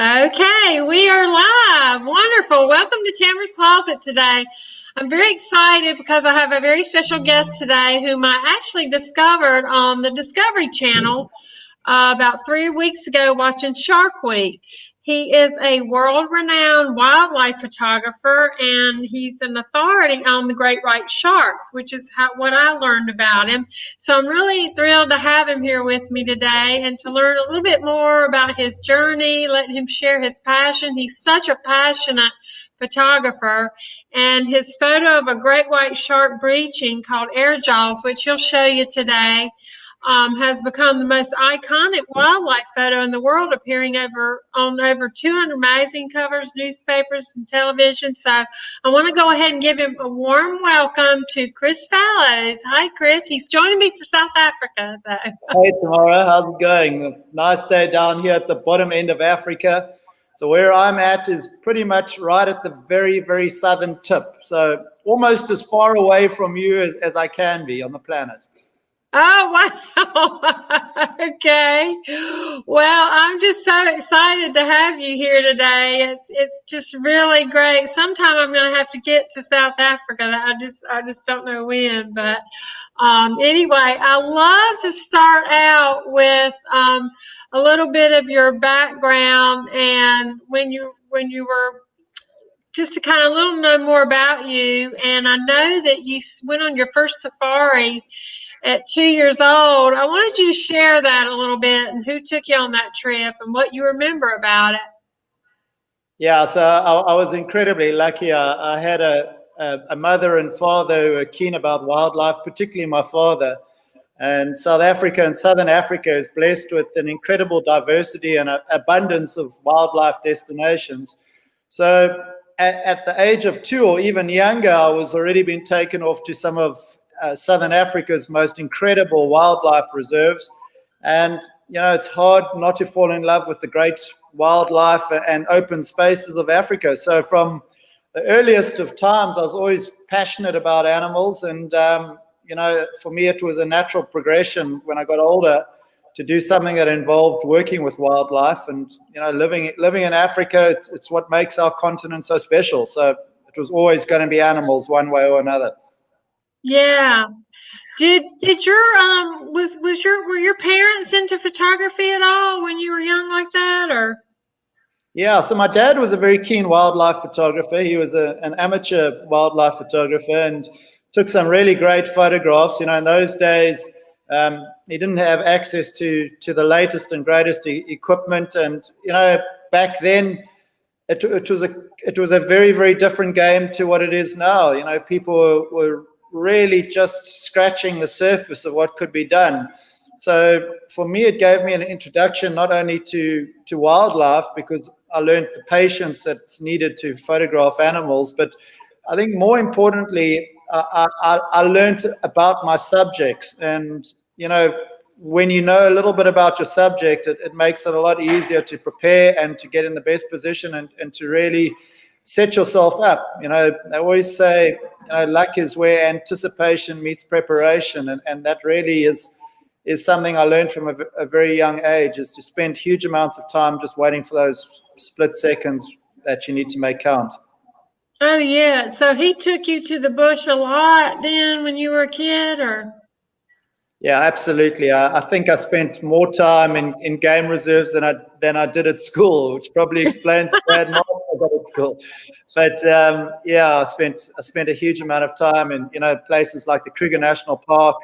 Okay, we are live. Wonderful. Welcome to Tamarah's Closet today. I'm very excited because I have a very special guest today whom I actually discovered on the Discovery Channel about 3 weeks ago watching Shark Week. He is a world-renowned wildlife photographer, and he's an authority on the great white sharks, which is what I learned about him. So I'm really thrilled to have him here with me today and to learn a little bit more about his journey, let him share his passion. He's such a passionate photographer, and his photo of a great white shark breaching called Air Jaws, which he'll show you today, has become the most iconic wildlife photo in the world, appearing on over 200 magazine covers, newspapers, and television. So I want to go ahead and give him a warm welcome to Chris Fallows. Hi, Chris. He's joining me from South Africa, though. Hey, Tamarah, how's it going? Nice day down here at the bottom end of Africa. So where I'm at is pretty much right at the very, very southern tip. So almost as far away from you as I can be on the planet. Oh, wow. Okay. Well, I'm just so excited to have you here today. It's just really great. Sometime I'm going to have to get to South Africa. I just don't know when, but anyway, I love to start out with a little bit of your background and when you were, just to kind of know more about you. And I know that you went on your first safari at 2 years old. I wanted you to share that a little bit and who took you on that trip and what you remember about it. Yeah, so I was incredibly lucky. I had a mother and father who were keen about wildlife, particularly my father. And South Africa and Southern Africa is blessed with an incredible diversity and abundance of wildlife destinations. So at the age of 2 or even younger, I was already been taken off to some of Southern Africa's most incredible wildlife reserves. And, you know, it's hard not to fall in love with the great wildlife and open spaces of Africa. So from the earliest of times, I was always passionate about animals. And, you know, for me, it was a natural progression when I got older to do something that involved working with wildlife. And, you know, living in Africa, it's what makes our continent so special. So it was always going to be animals one way or another. Yeah. Did your were your parents into photography at all when you were young like that, or? Yeah, so my dad was a very keen wildlife photographer. He was an amateur wildlife photographer and took some really great photographs. You know, in those days, he didn't have access to the latest and greatest equipment, and you know, back then, it was a very, very different game to what it is now. You know, people were really just scratching the surface of what could be done. So for me, it gave me an introduction not only to wildlife, because I learned the patience that's needed to photograph animals, but I think more importantly, I learned about my subjects. And, you know, when you know a little bit about your subject, it makes it a lot easier to prepare and to get in the best position and to really set yourself up. You know, I always say, you know, luck is where anticipation meets preparation. And that really is something I learned from a very young age, is to spend huge amounts of time just waiting for those split seconds that you need to make count. Oh, yeah. So he took you to the bush a lot then when you were a kid, or? Yeah, absolutely. I think I spent more time in game reserves than I did at school, which probably explains the bad marks I got at school. But yeah, I spent a huge amount of time in, you know, places like the Kruger National Park.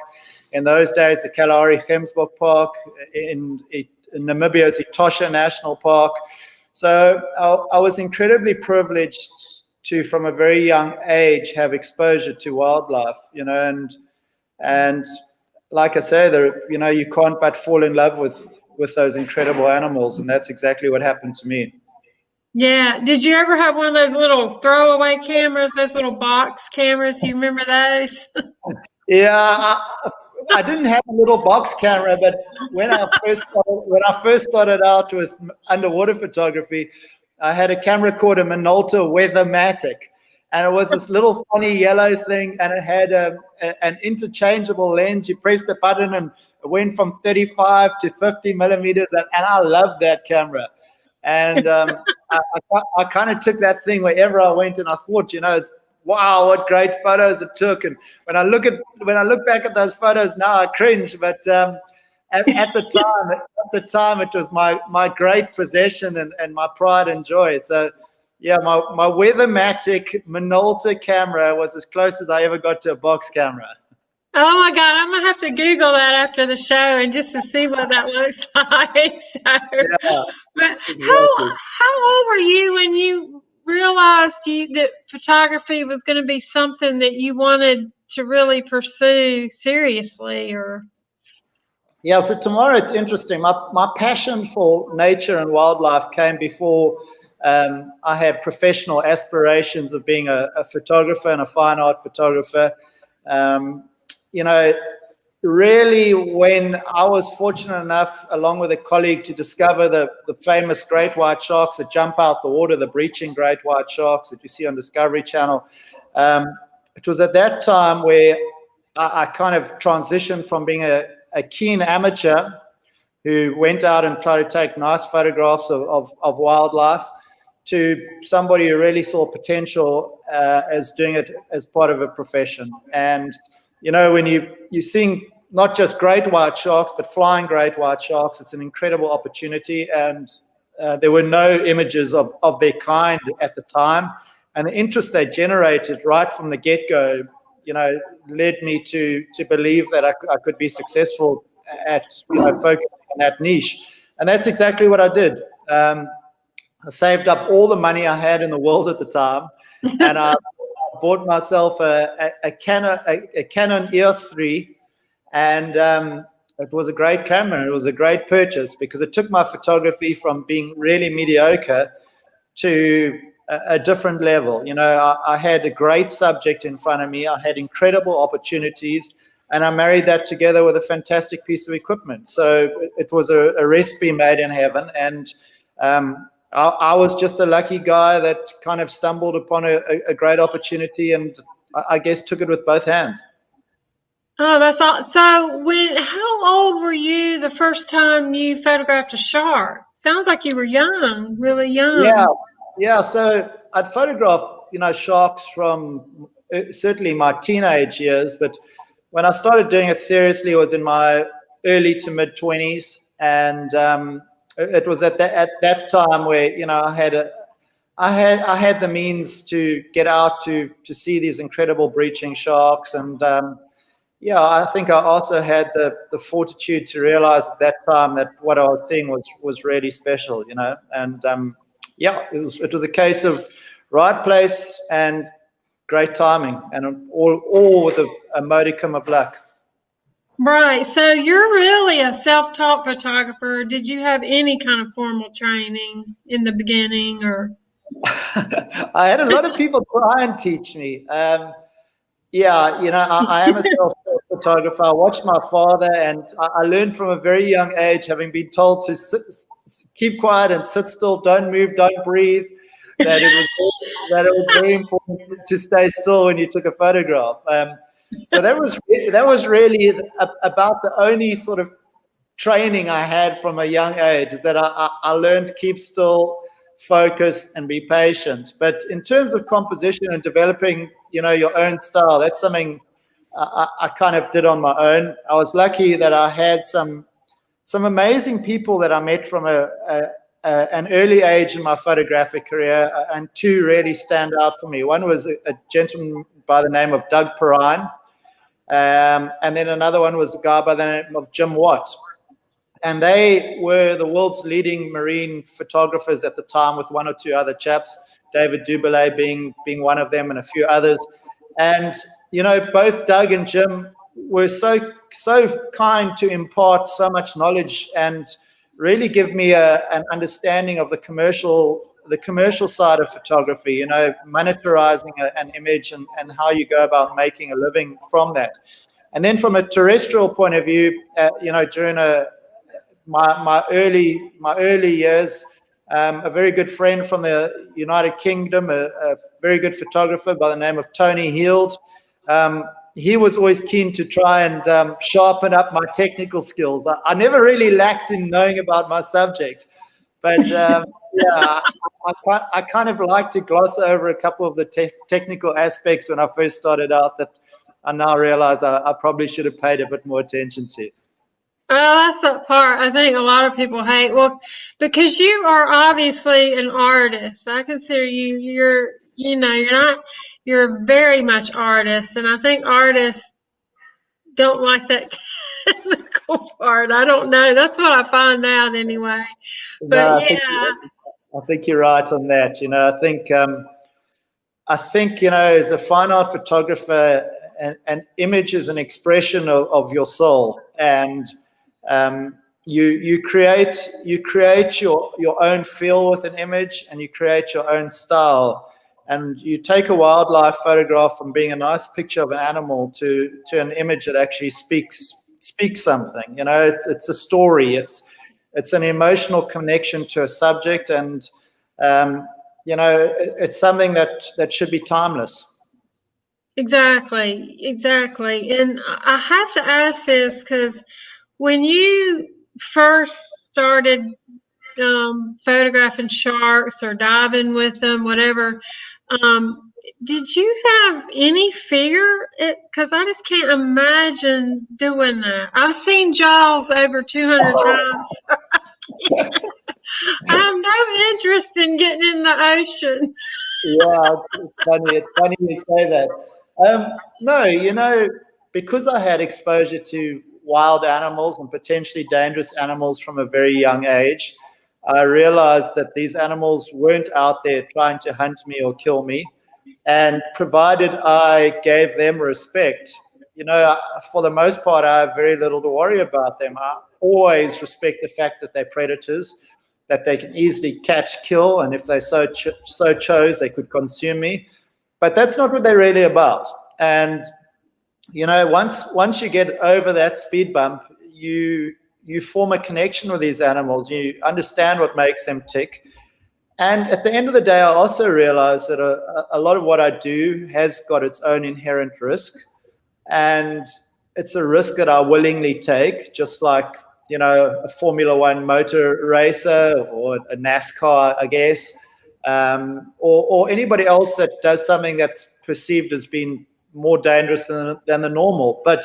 In those days, the Kalahari Gemsbok Park. In Namibia's Etosha National Park. So I was incredibly privileged to, from a very young age, have exposure to wildlife, you know, and like I say, you know, you can't but fall in love with those incredible animals, and that's exactly what happened to me. Yeah. Did you ever have one of those little throwaway cameras, those little box cameras? Do you remember those? Yeah, I didn't have a little box camera, but when I first started out with underwater photography, I had a camera called a Minolta Weathermatic, and it was this little funny yellow thing, and it had an interchangeable lens. You pressed a button, and it went from 35 to 50 millimeters, and I loved that camera. And I kind of took that thing wherever I went, and I thought, it's wow, what great photos it took. And when I look back at those photos now, I cringe. But at the time, it was my great possession and my pride and joy. So yeah, my Weathermatic Minolta camera was as close as I ever got to a box camera. Oh my God, I'm gonna have to Google that after the show and just to see what that looks like. So, Yeah, but exactly. how old were you when you realized that photography was going to be something that you wanted to really pursue seriously? Or Yeah, so Tamarah, it's interesting. My passion for nature and wildlife came before I had professional aspirations of being a photographer and a fine art photographer. Um, you know, really, when I was fortunate enough, along with a colleague, to discover the famous great white sharks that jump out the water, the breaching great white sharks that you see on Discovery Channel, it was at that time where I kind of transitioned from being a keen amateur who went out and tried to take nice photographs of wildlife to somebody who really saw potential as doing it as part of a profession. And when you're seeing not just great white sharks, but flying great white sharks, it's an incredible opportunity. And there were no images of their kind at the time. And the interest they generated right from the get-go, led me to believe that I could be successful at, focusing on that niche. And that's exactly what I did. I saved up all the money I had in the world at the time, and I bought myself a Canon EOS 3, and it was a great camera. It was a great purchase because it took my photography from being really mediocre to a different level. I had a great subject in front of me. I had incredible opportunities, and I married that together with a fantastic piece of equipment. So it was a recipe made in heaven, and I was just a lucky guy that kind of stumbled upon a great opportunity, and I guess took it with both hands. oh, that's all. So how old were you the first time you photographed a shark? Sounds like you were young, really young. Yeah. So I'd photographed, sharks from certainly my teenage years, but when I started doing it seriously, it was in my early to mid 20s, and it was at that time where I had the means to get out to see these incredible breaching sharks, and I think I also had the fortitude to realize at that time that what I was seeing was really special, and it was a case of right place and great timing, and all with a modicum of luck. Right. So you're really a self-taught photographer. Did you have any kind of formal training in the beginning, or? I had a lot of people try and teach me. I am a self-taught photographer. I watched my father, and I learned from a very young age, having been told to keep quiet and sit still, don't move, don't breathe, that it was very important to stay still when you took a photograph. So that was really about the only sort of training I had from a young age, is that I learned to keep still, focus, and be patient. But in terms of composition and developing, your own style, that's something I kind of did on my own. I was lucky that I had some amazing people that I met from an early age in my photographic career, and two really stand out for me. One was a gentleman by the name of Doug Perrine, and then another one was a guy by the name of Jim Watt. And they were the world's leading marine photographers at the time, with one or two other chaps, David Dubélé being one of them, and a few others. And, both Doug and Jim were so kind to impart so much knowledge and really give me an understanding of the commercial side of photography, monetizing an image and how you go about making a living from that. And then from a terrestrial point of view, during my early years, a very good friend from the United Kingdom, a very good photographer by the name of Tony Heald. He was always keen to try and sharpen up my technical skills. I never really lacked in knowing about my subject, but Yeah, I kind of like to gloss over a couple of the technical aspects when I first started out that I now realize I probably should have paid a bit more attention to. Well, that's the part I think a lot of people hate. Well, because you are obviously an artist. I consider you're very much artist. And I think artists don't like that technical part. I don't know. That's what I find out anyway. But No, yeah, I think you're right on that. I think, as a fine art photographer, an image is an expression of your soul, and you create your own feel with an image, and you create your own style, and you take a wildlife photograph from being a nice picture of an animal to an image that actually speaks something. It's a story. It's an emotional connection to a subject, and it's something that should be timeless. exactly. And I have to ask this because when you first started photographing sharks or diving with them, whatever, did you have any fear? Because I just can't imagine doing that. I've seen Jaws over 200 times. I have no interest in getting in the ocean. Yeah, it's funny. It's funny you say that. No, because I had exposure to wild animals and potentially dangerous animals from a very young age, I realized that these animals weren't out there trying to hunt me or kill me. And provided I gave them respect, for the most part, I have very little to worry about them. I always respect the fact that they're predators, that they can easily catch, kill, and if they so chose, they could consume me. But that's not what they're really about. And once you get over that speed bump, you form a connection with these animals. You understand what makes them tick. And at the end of the day, I also realize that a lot of what I do has got its own inherent risk. And it's a risk that I willingly take, just like, a Formula One motor racer or a NASCAR, I guess, or anybody else that does something that's perceived as being more dangerous than the normal. But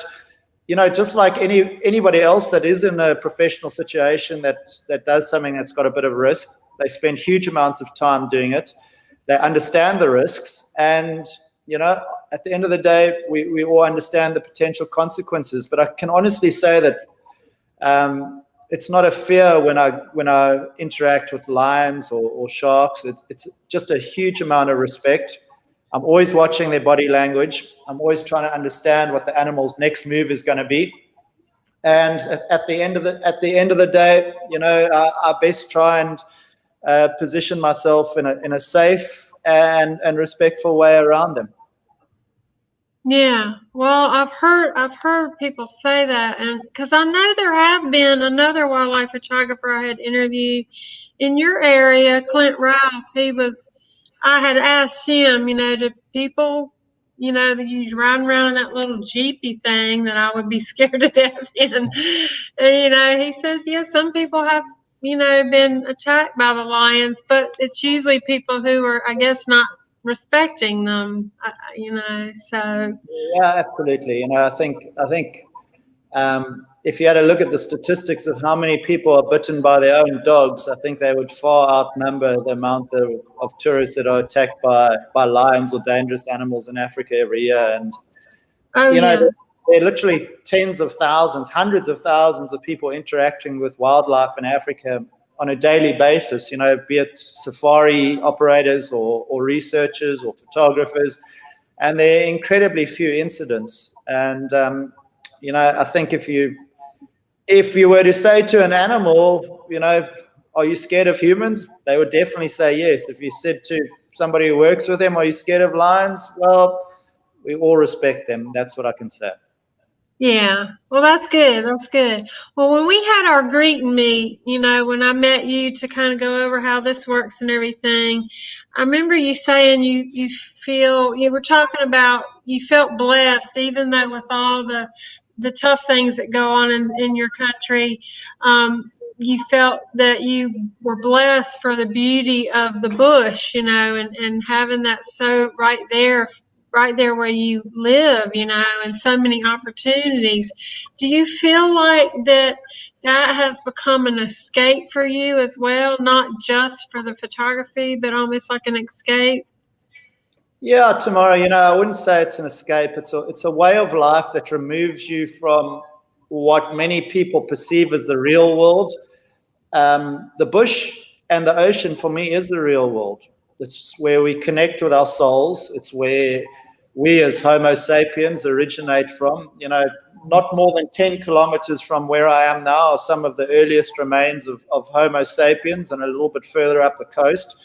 just like anybody else that is in a professional situation that does something that's got a bit of risk, they spend huge amounts of time doing it. They understand the risks, and at the end of the day, we all understand the potential consequences. But I can honestly say that it's not a fear when I interact with lions or sharks. It's just a huge amount of respect. I'm always watching their body language. I'm always trying to understand what the animal's next move is going to be. And at the end of the day, I best try and position myself in a safe and respectful way around them. Yeah, well, I've heard people say that, and because I know there have been another wildlife photographer I had interviewed in your area, Clint Ralph. I had asked him, do people, that you riding around in that little jeepy thing that I would be scared to death in, and he says, yeah, some people have, been attacked by the lions, but it's usually people who are, I guess, not respecting them, so Yeah, absolutely. I think if you had a look at the statistics of how many people are bitten by their own dogs, I think they would far outnumber the amount of tourists that are attacked by lions or dangerous animals in Africa every year. And oh yeah, there are literally tens of thousands, hundreds of thousands of people interacting with wildlife in Africa on a daily basis, be it safari operators or researchers or photographers, and there are incredibly few incidents. And I think if you were to say to an animal, are you scared of humans? They would definitely say yes. If you said to somebody who works with them, are you scared of lions? Well, we all respect them. That's what I can say. yeah. Well, that's good. That's good. Well, when we had our greet and meet, when I met you to kind of go over how this works and everything, I remember you saying you were talking about you felt blessed, even though with all the tough things that go on in your country. you felt that you were blessed for the beauty of the bush, and having that so right there where you live, and so many opportunities. Do you feel like that has become an escape for you as well, not just for the photography, but almost like an escape? Yeah, Tamarah, I wouldn't say it's an escape. It's a way of life that removes you from what many people perceive as the real world. The bush and the ocean for me is the real world. It's where we connect with our souls. It's where we as Homo sapiens originate from. Not more than 10 kilometers from where I am now are some of the earliest remains of Homo sapiens, and a little bit further up the coast.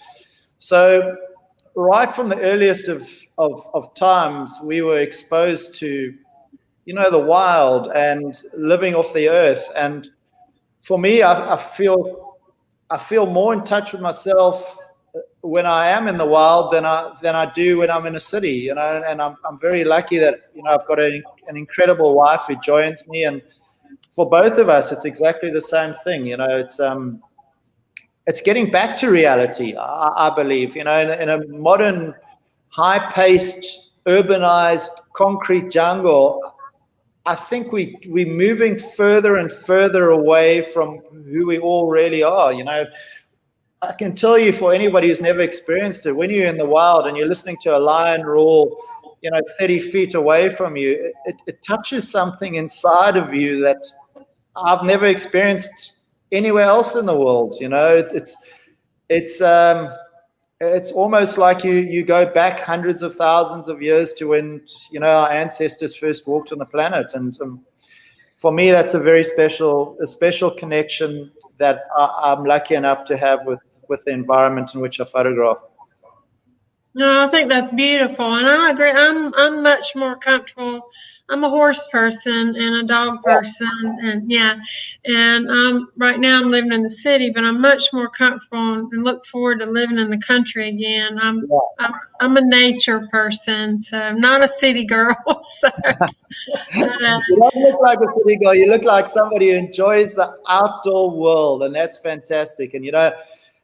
So right from the earliest of times, we were exposed to, the wild and living off the earth. And for me, I feel more in touch with myself when I am in the wild than I do when I'm in a city. And I'm very lucky that I've got an incredible wife who joins me, and for both of us, it's exactly the same thing. It's getting back to reality, I believe. In a modern, high-paced, urbanized, concrete jungle, I think we're moving further and further away from who we all really are. I can tell you, for anybody who's never experienced it, when you're in the wild and you're listening to a lion roar, 30 feet away from you, it touches something inside of you that I've never experienced anywhere else in the world. It's almost like you go back hundreds of thousands of years to when our ancestors first walked on the planet. And for me, that's a very special connection that I'm lucky enough to have with the environment in which I photograph. No, I think that's beautiful, and I agree. I'm much more comfortable. I'm a horse person and a dog person, and right now I'm living in the city, but I'm much more comfortable and look forward to living in the country again. I'm a nature person, so I'm not a city girl. So you don't look like a city girl. You look like somebody who enjoys the outdoor world, and that's fantastic. And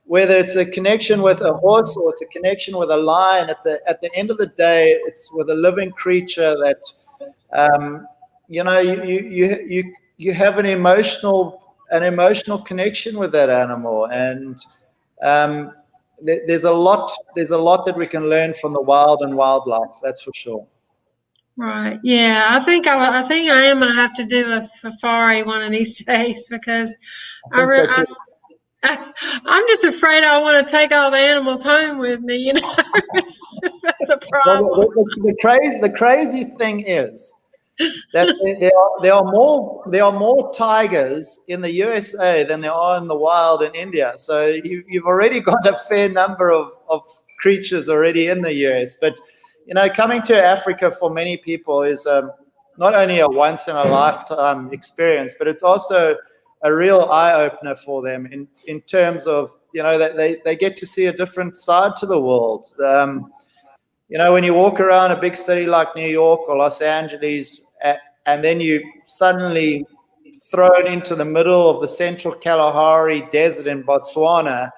whether it's a connection with a horse or it's a connection with a lion, at the end of the day, it's with a living creature that you have an emotional connection with that animal. And there's a lot that we can learn from the wild and wildlife, that's for sure. right, yeah, I think I am gonna have to do a safari one of these days, because I'm just afraid I want to take all the animals home with me. That's the problem. Well, the crazy thing is that there are more tigers in the USA than there are in the wild in India. So you've already got a fair number of creatures already in the US. But coming to Africa for many people is not only a once in a lifetime experience, but it's also a real eye-opener for them in terms of that they get to see a different side to the world. When you walk around a big city like New York or Los Angeles, and then you suddenly thrown into the middle of the Central Kalahari Desert in Botswana,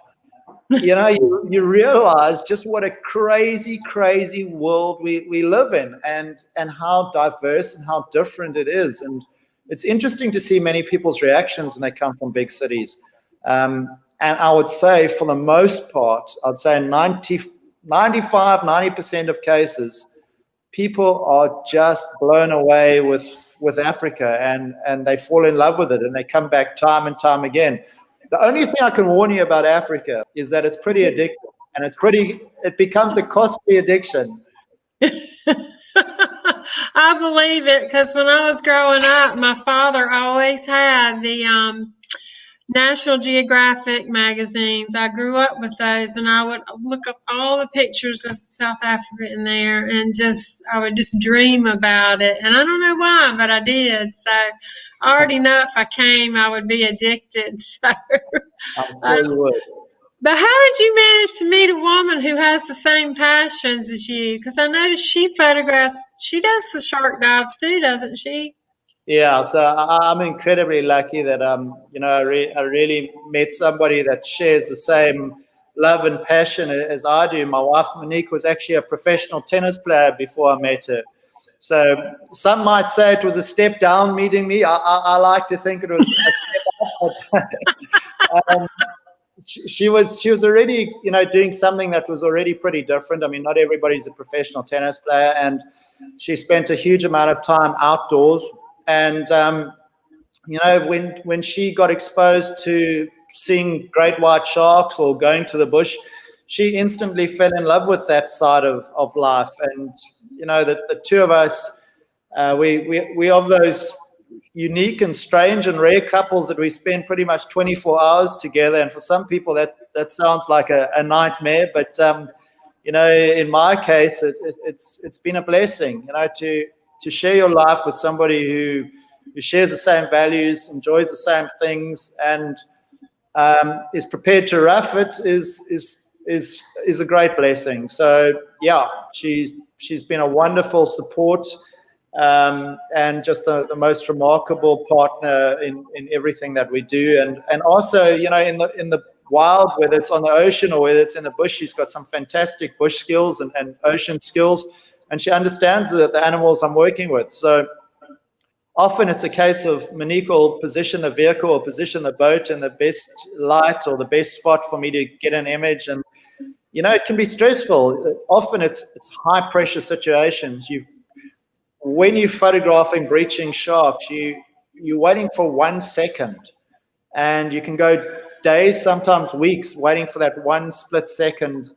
you realize just what a crazy world we live in, and how diverse and how different it is. And it's interesting to see many people's reactions when they come from big cities. And I would say, for the most part, I'd say 90% of cases, people are just blown away with Africa, and they fall in love with it, and they come back time and time again. The only thing I can warn you about Africa is that it's pretty addictive, and it becomes a costly addiction. I believe it, because when I was growing up, my father always had the National Geographic magazines. I grew up with those, and I would look up all the pictures of South Africa in there, and I would just dream about it. And I don't know why, but I did. So I already know if I came, I would be addicted. So I'm sure you would. But how did you manage to meet a woman who has the same passions as you? Because I noticed she does the shark dives too, doesn't she? Yeah, so I'm incredibly lucky that I really met somebody that shares the same love and passion as I do. My wife Monique was actually a professional tennis player before I met her. So some might say it was a step down meeting me. I like to think it was a step up. But, she was already doing something that was already pretty different. I mean, not everybody's a professional tennis player, and she spent a huge amount of time outdoors. And when she got exposed to seeing great white sharks or going to the bush, she instantly fell in love with that side of life. And the two of us, we of those unique and strange and rare couples that we spend pretty much 24 hours together. And for some people, that sounds like a nightmare, but in my case, it's been a blessing, to share your life with somebody who shares the same values, enjoys the same things, and is prepared to rough it is a great blessing. So yeah, she's been a wonderful support, and just the most remarkable partner in everything that we do. And also, in the wild, whether it's on the ocean or whether it's in the bush, she's got some fantastic bush skills and ocean skills, and she understands the animals I'm working with. So often it's a case of Monique will position the vehicle or position the boat in the best light or the best spot for me to get an image. And it can be stressful. Often it's high pressure situations. When you're photographing breaching sharks, you're waiting for 1 second, and you can go days, sometimes weeks, waiting for that one split second,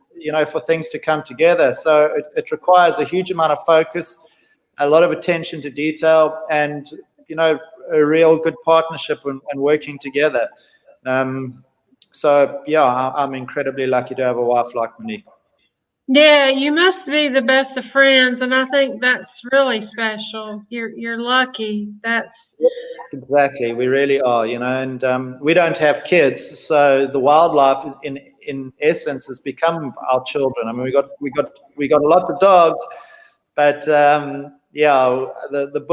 for things to come together. So it requires a huge amount of focus, a lot of attention to detail, and a real good partnership and working together. So yeah, I'm incredibly lucky to have a wife like Monique. Yeah, you must be the best of friends, and I think that's really special. You're lucky. That's Exactly, we really are, and we don't have kids, so the wildlife in essence has become our children. I mean, we got lots of dogs, but yeah, the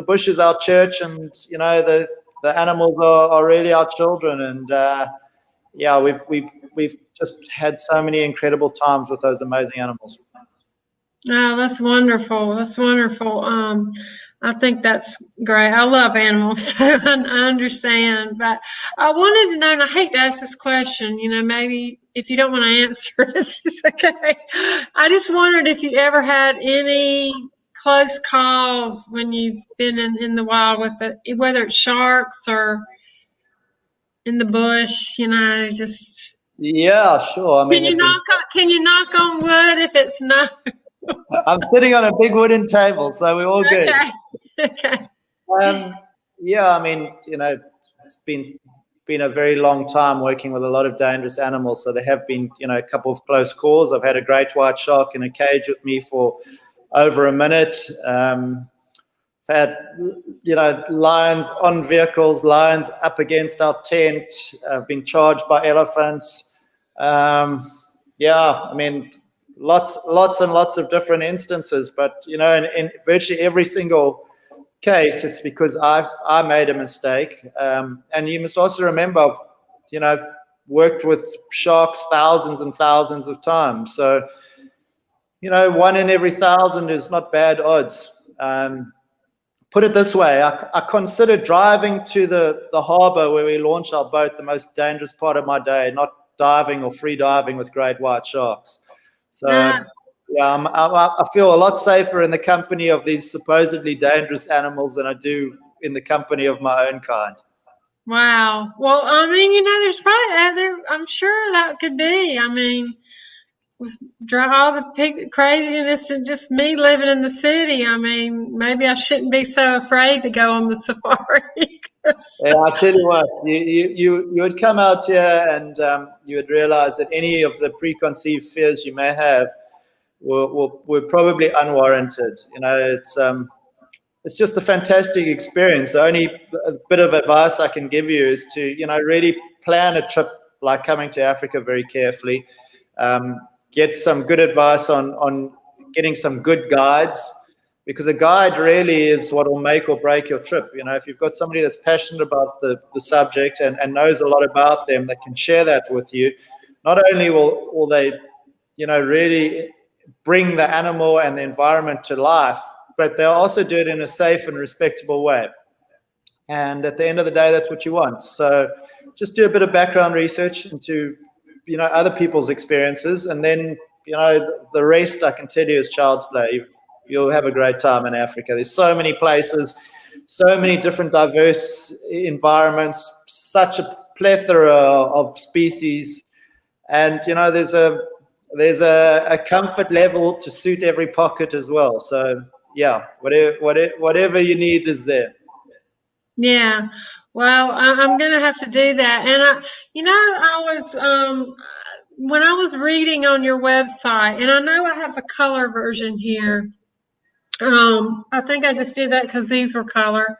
bush is our church, and the animals are really our children. And yeah, we've just had so many incredible times with those amazing animals. oh, that's wonderful. That's wonderful. I think that's great. I love animals, so I understand. But I wanted to know, and I hate to ask this question, maybe if you don't want to answer it, it's okay. I just wondered if you ever had any close calls when you've been in the wild with it, whether it's sharks or in the bush, just. Yeah, sure. I mean, Can you knock on wood if it's not? I'm sitting on a big wooden table, so we're all good. Okay. Yeah, I mean, it's been a very long time working with a lot of dangerous animals. So there have been, a couple of close calls. I've had a great white shark in a cage with me for over a minute. I've had, lions on vehicles, lions up against our tent. I've been charged by elephants. Yeah, I mean, lots and lots of different instances, but in virtually every single case, it's because I made a mistake. And you must also remember, I've worked with sharks thousands and thousands of times. So, 1 in every 1,000 is not bad odds. Put it this way, I consider driving to the harbor where we launch our boat the most dangerous part of my day, not diving or free diving with great white sharks. So yeah, I feel a lot safer in the company of these supposedly dangerous animals than I do in the company of my own kind. Wow. Well, I mean, there's probably I'm sure that could be. I mean, with all the craziness and just me living in the city, I mean, maybe I shouldn't be so afraid to go on the safari. Yeah, I tell you what, you would come out here and you would realize that any of the preconceived fears you may have were probably unwarranted. It's just a fantastic experience. The only bit of advice I can give you is to really plan a trip like coming to Africa very carefully. Get some good advice on getting some good guides. because a guide really is what will make or break your trip. You know, if you've got somebody that's passionate about the subject and knows a lot about them that can share that with you, not only will they, you know, really bring the animal and the environment to life, but they'll also do it in a safe and respectable way. And at the end of the day, that's what you want. So just do a bit of background research into, you know, other people's experiences, and then, you know, the rest I can tell you is child's play. You'll have a great time in Africa. There's so many places, so many different diverse environments, such a plethora of species, and, you know, there's a comfort level to suit every pocket as well. So yeah, whatever you need is there. Yeah. Well, I'm going to have to do that. And I was when I was reading on your website, and I know I have a color version here. I think I just did that because these were color,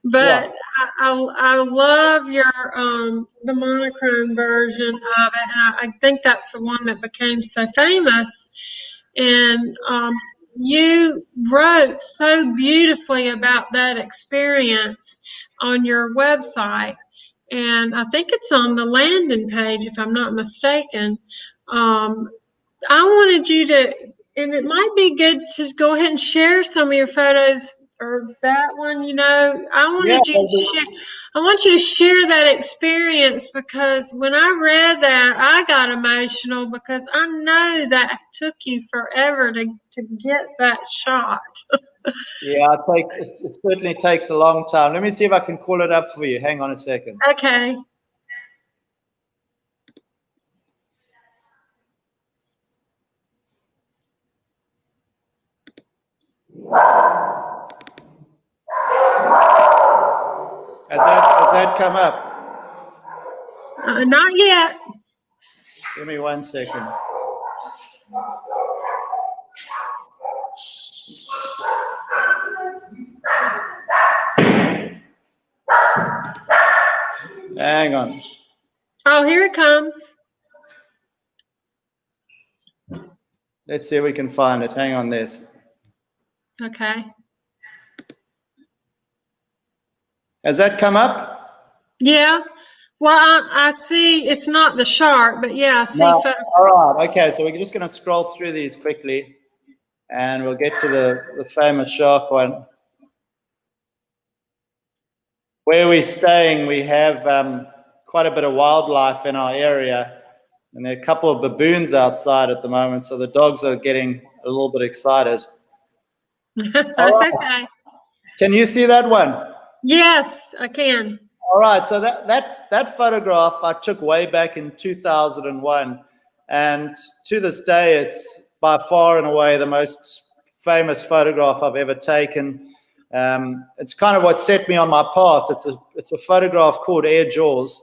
but Yeah. I love your the monochrome version of it, and I think that's the one that became so famous. And you wrote so beautifully about that experience on your website, and I think it's on the landing page, if I'm not mistaken. I wanted you to, and it might be good to go ahead and share some of your photos, or that one, you know. Yeah. I want you to share that experience, because when I read that, I got emotional, because I know that took you forever to get that shot. Yeah, it certainly takes a long time. Let me see if I can call it up for you. Hang on a second. Okay. Has that come up? Not yet. Give me 1 second. Hang on. Oh, here it comes. Let's see if we can find it. Hang on this. Okay. Has that come up? Yeah. Well, I see it's not the shark, but yeah, I see. No. All right. Okay. So we're just going to scroll through these quickly, and we'll get to the famous shark one. Where we're staying, we have quite a bit of wildlife in our area, and there are a couple of baboons outside at the moment, so the dogs are getting a little bit excited. That's right. okay. Can you see that one? Yes, I can. All right, so that photograph I took way back in 2001, and to this day, it's by far and away the most famous photograph I've ever taken. It's kind of what set me on my path. It's a photograph called Air Jaws,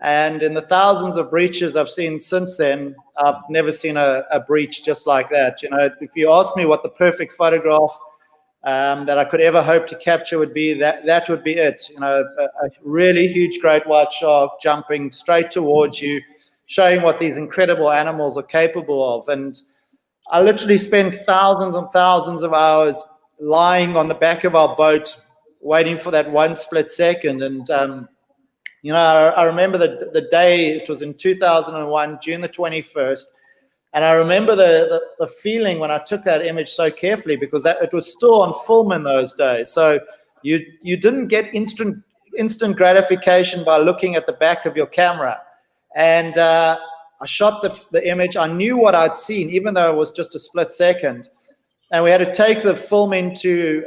and in the thousands of breaches I've seen since then, I've never seen a breach just like that. You know, if you ask me what the perfect photograph that I could ever hope to capture would be, that would be it. You know, a really huge great white shark jumping straight towards you, showing what these incredible animals are capable of. And I literally spent thousands and thousands of hours lying on the back of our boat, waiting for that one split second. And you know, I remember the day. It was in 2001, June the 21st. And I remember the feeling when I took that image so carefully, because it was still on film in those days. So you didn't get instant gratification by looking at the back of your camera. And I shot the image. I knew what I'd seen, even though it was just a split second. And we had to take the film into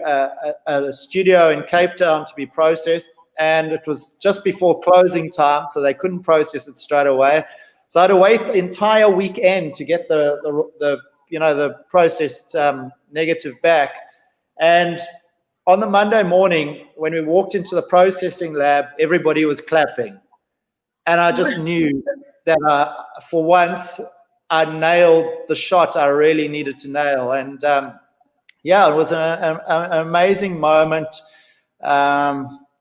a studio in Cape Town to be processed. And it was just before closing time, so they couldn't process it straight away. So I had to wait the entire weekend to get the processed negative back. And on the Monday morning, when we walked into the processing lab, everybody was clapping. And I just knew that for once, I nailed the shot I really needed to nail. And yeah, it was an amazing moment.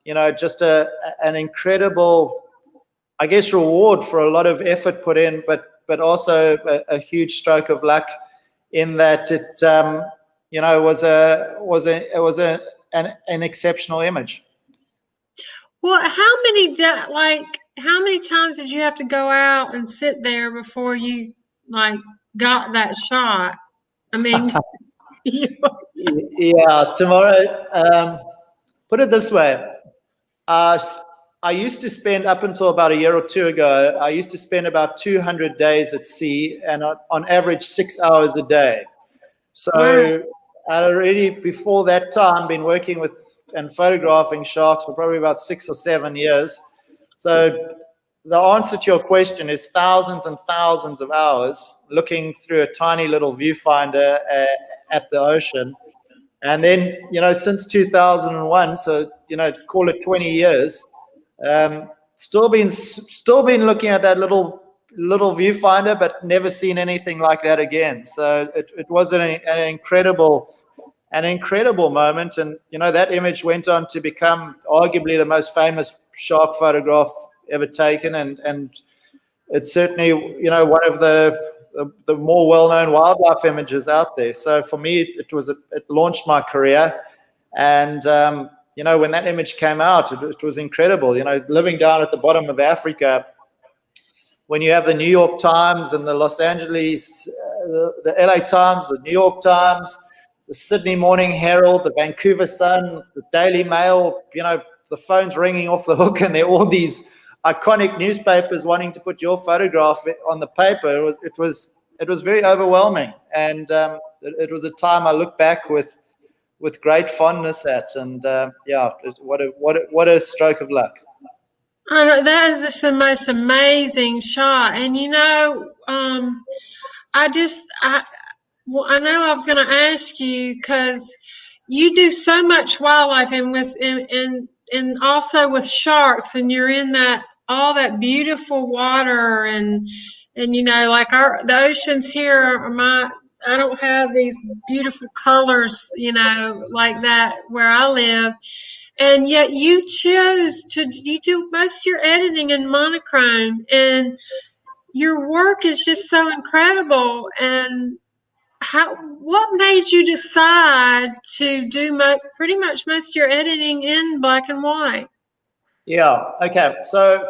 You know, just an incredible, I guess, reward for a lot of effort put in, but also a huge stroke of luck, in that an exceptional image. Well, how many times did you have to go out and sit there before you like got that shot? I mean, Yeah, Tamarah, put it this way. I used to spend, up until about a year or two ago, I used to spend about 200 days at sea, and on average 6 hours a day. So wow. I'd already, before that time, been working with and photographing sharks for probably about 6 or 7 years. So the answer to your question is thousands and thousands of hours looking through a tiny little viewfinder at the ocean. And then, since 2001, so, call it 20 years, still been looking at that little viewfinder, but never seen anything like that again. So it was an incredible moment. And, that image went on to become arguably the most famous shark photograph ever taken. And it's certainly, one of the more well-known wildlife images out there. So for me, it launched my career. And, when that image came out, it was incredible. Living down at the bottom of Africa, when you have the New York Times and the Los Angeles, the LA Times, the New York Times, the Sydney Morning Herald, the Vancouver Sun, the Daily Mail, the phone's ringing off the hook, and there are all these iconic newspapers wanting to put your photograph on the paper. It was very overwhelming, and it was a time I look back with great fondness at. And what a stroke of luck. I know, that is just the most amazing shot. And well, I know I was going to ask you because you do so much wildlife and also with sharks, and you're in all that beautiful water, and like the oceans here I don't have these beautiful colors, like that where I live. And yet you do most of your editing in monochrome, and your work is just so incredible. And what made you decide to do pretty much most of your editing in black and white? Yeah, okay. So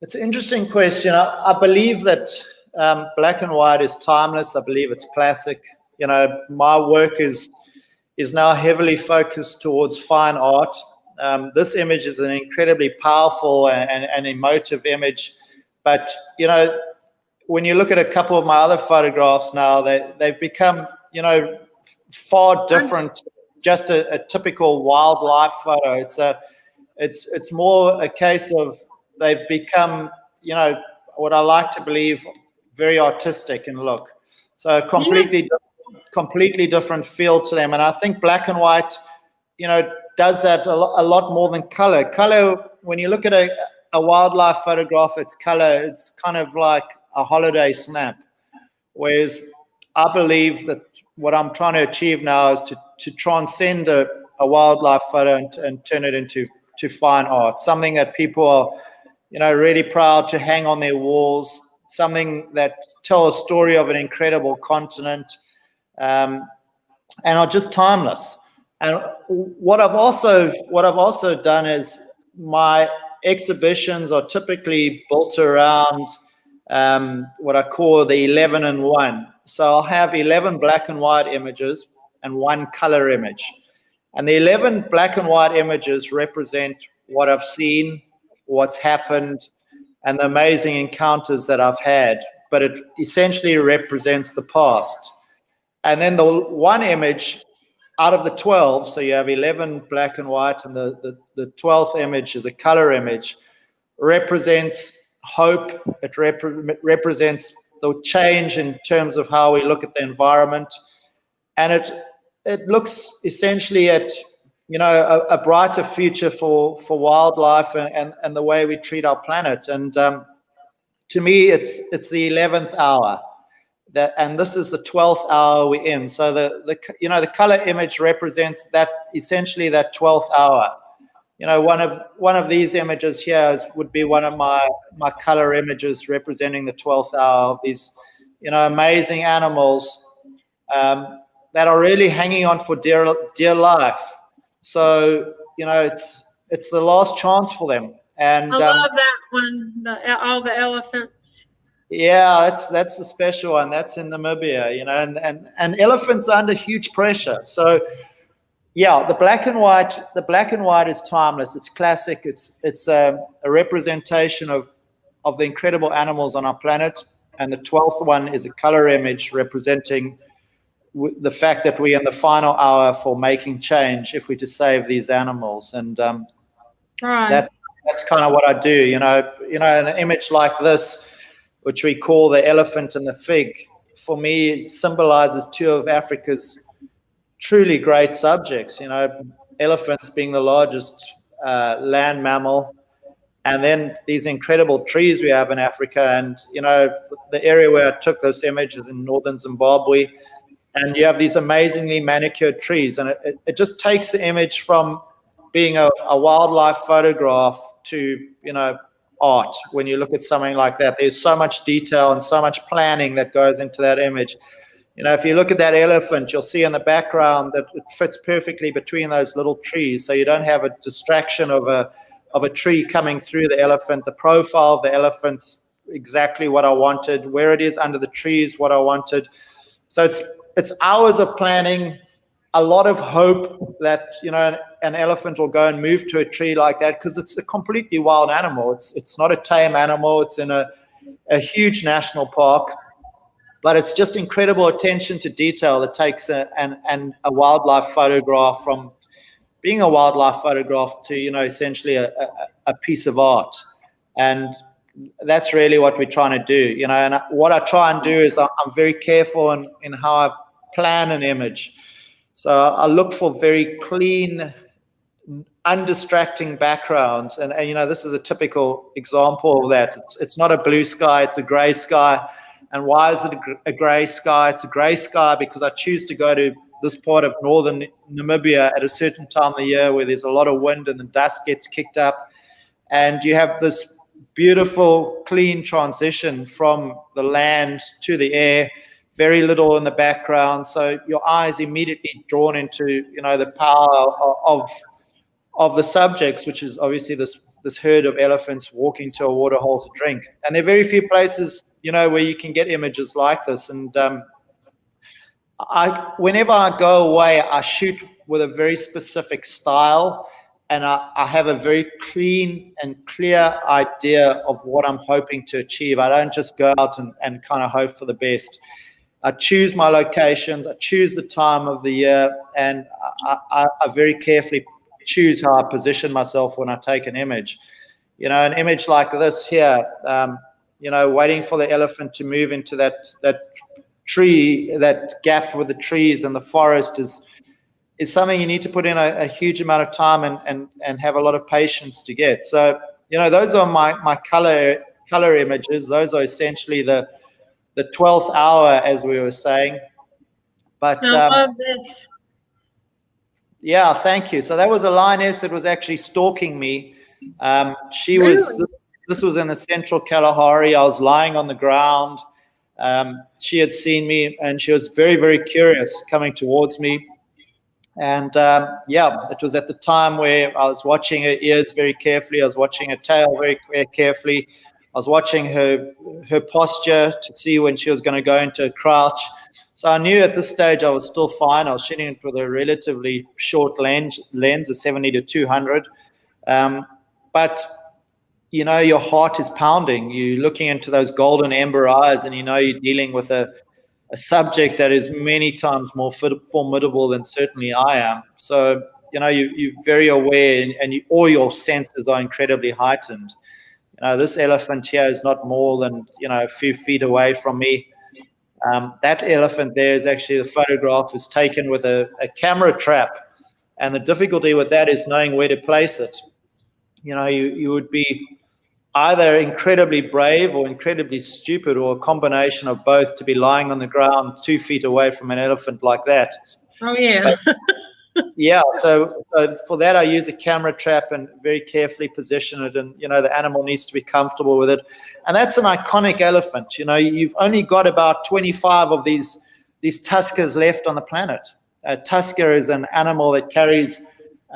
it's an interesting question. I believe that black and white is timeless. I believe it's classic. My work is now heavily focused towards fine art. This image is an incredibly powerful and emotive image. But, when you look at a couple of my other photographs now, they've become, far different, just a typical wildlife photo. It's more a case of they've become, what I like to believe, very artistic in look. So completely different feel to them. And I think black and white, does that a lot more than color. Color, when you look at a wildlife photograph, it's color. It's kind of like a holiday snap. Whereas I believe that what I'm trying to achieve now is to transcend a wildlife photo and turn it into fine art, something that people are, really proud to hang on their walls, something that tell a story of an incredible continent, and are just timeless. And what I've also done is my exhibitions are typically built around what I call the 11 and 1. So I'll have 11 black and white images and 1 color image. And the 11 black and white images represent what I've seen, what's happened, and the amazing encounters that I've had. But it essentially represents the past. And then the 1 image out of the 12, so you have 11 black and white, and the 12th image is a color image, represents hope. It represents the change in terms of how we look at the environment. And it looks essentially at, a brighter future for wildlife and the way we treat our planet. And to me, it's the 11th hour. And this is the 12th hour we're in. So the color image represents that, essentially that 12th hour. One of these images here would be one of my color images representing the 12th hour of these, amazing animals, that are really hanging on for dear life. So, it's the last chance for them. And I love that one. All the elephants. yeah, that's a special one. That's in Namibia, and elephants are under huge pressure. So yeah, the black and white is timeless. It's classic. It's a representation of the incredible animals on our planet. And the 12th one is a color image representing the fact that we're in the final hour for making change if we're to save these animals. And Right. that's kind of what I do. An image like this, which we call the elephant and the fig, for me, it symbolizes two of Africa's truly great subjects. Elephants being the largest land mammal, and then these incredible trees we have in Africa. And the area where I took this image is in northern Zimbabwe, and you have these amazingly manicured trees, and it just takes the image from being a wildlife photograph to art. When you look at something like that, there's so much detail and so much planning that goes into that image. If you look at that elephant, you'll see in the background that it fits perfectly between those little trees, so you don't have a distraction of a tree coming through the elephant. The profile of the elephant's exactly what I wanted. Where it is under the trees, what I wanted. So it's hours of planning, a lot of hope that an elephant will go and move to a tree like that, because it's a completely wild animal. It's not a tame animal. It's in a huge national park. But it's just incredible attention to detail that takes a wildlife photograph from being a wildlife photograph to, essentially a piece of art. And that's really what we're trying to do, and what I try and do is I'm very careful in how I plan an image. So I look for very clean, undistracting backgrounds. And this is a typical example of that. It's not a blue sky, it's a gray sky. And why is it a gray sky? It's a gray sky because I choose to go to this part of northern Namibia at a certain time of the year where there's a lot of wind and the dust gets kicked up. And you have this beautiful, clean transition from the land to the air, very little in the background. So your eye is immediately drawn into, the power of the subjects, which is obviously this herd of elephants walking to a water hole to drink. And there are very few places where you can get images like this. And whenever I go away, I shoot with a very specific style, and I have a very clean and clear idea of what I'm hoping to achieve. I don't just go out and kind of hope for the best. I choose my locations, I choose the time of the year, and I very carefully choose how I position myself when I take an image. An image like this here, waiting for the elephant to move into that tree, that gap with the trees and the forest is something you need to put in a huge amount of time and have a lot of patience to get. So, those are my color images. Those are essentially the 12th hour, as we were saying. But I love this. Yeah, thank you. So that was a lioness that was actually stalking me. She Really? This was in the central Kalahari. I was lying on the ground. She had seen me, and she was very, very curious, coming towards me. And it was at the time where I was watching her ears very carefully. I was watching her tail very, very carefully. I was watching her posture to see when she was going to go into a crouch. So I knew at this stage I was still fine. I was shooting it with a relatively short lens, a 70 to 200. But your heart is pounding. You're looking into those golden amber eyes, and you're dealing with a subject that is many times more formidable than certainly I am. So, you're very aware, and all your senses are incredibly heightened. This elephant here is not more than, a few feet away from me. That elephant there is actually, the photograph is taken with a camera trap. And the difficulty with that is knowing where to place it. You would be either incredibly brave or incredibly stupid, or a combination of both, to be lying on the ground 2 feet away from an elephant like that. Oh, yeah. Yeah, so for that I use a camera trap and very carefully position it, and the animal needs to be comfortable with it. And that's an iconic elephant. You've only got about 25 of these these tuskers left on the planet. A tusker is an animal that carries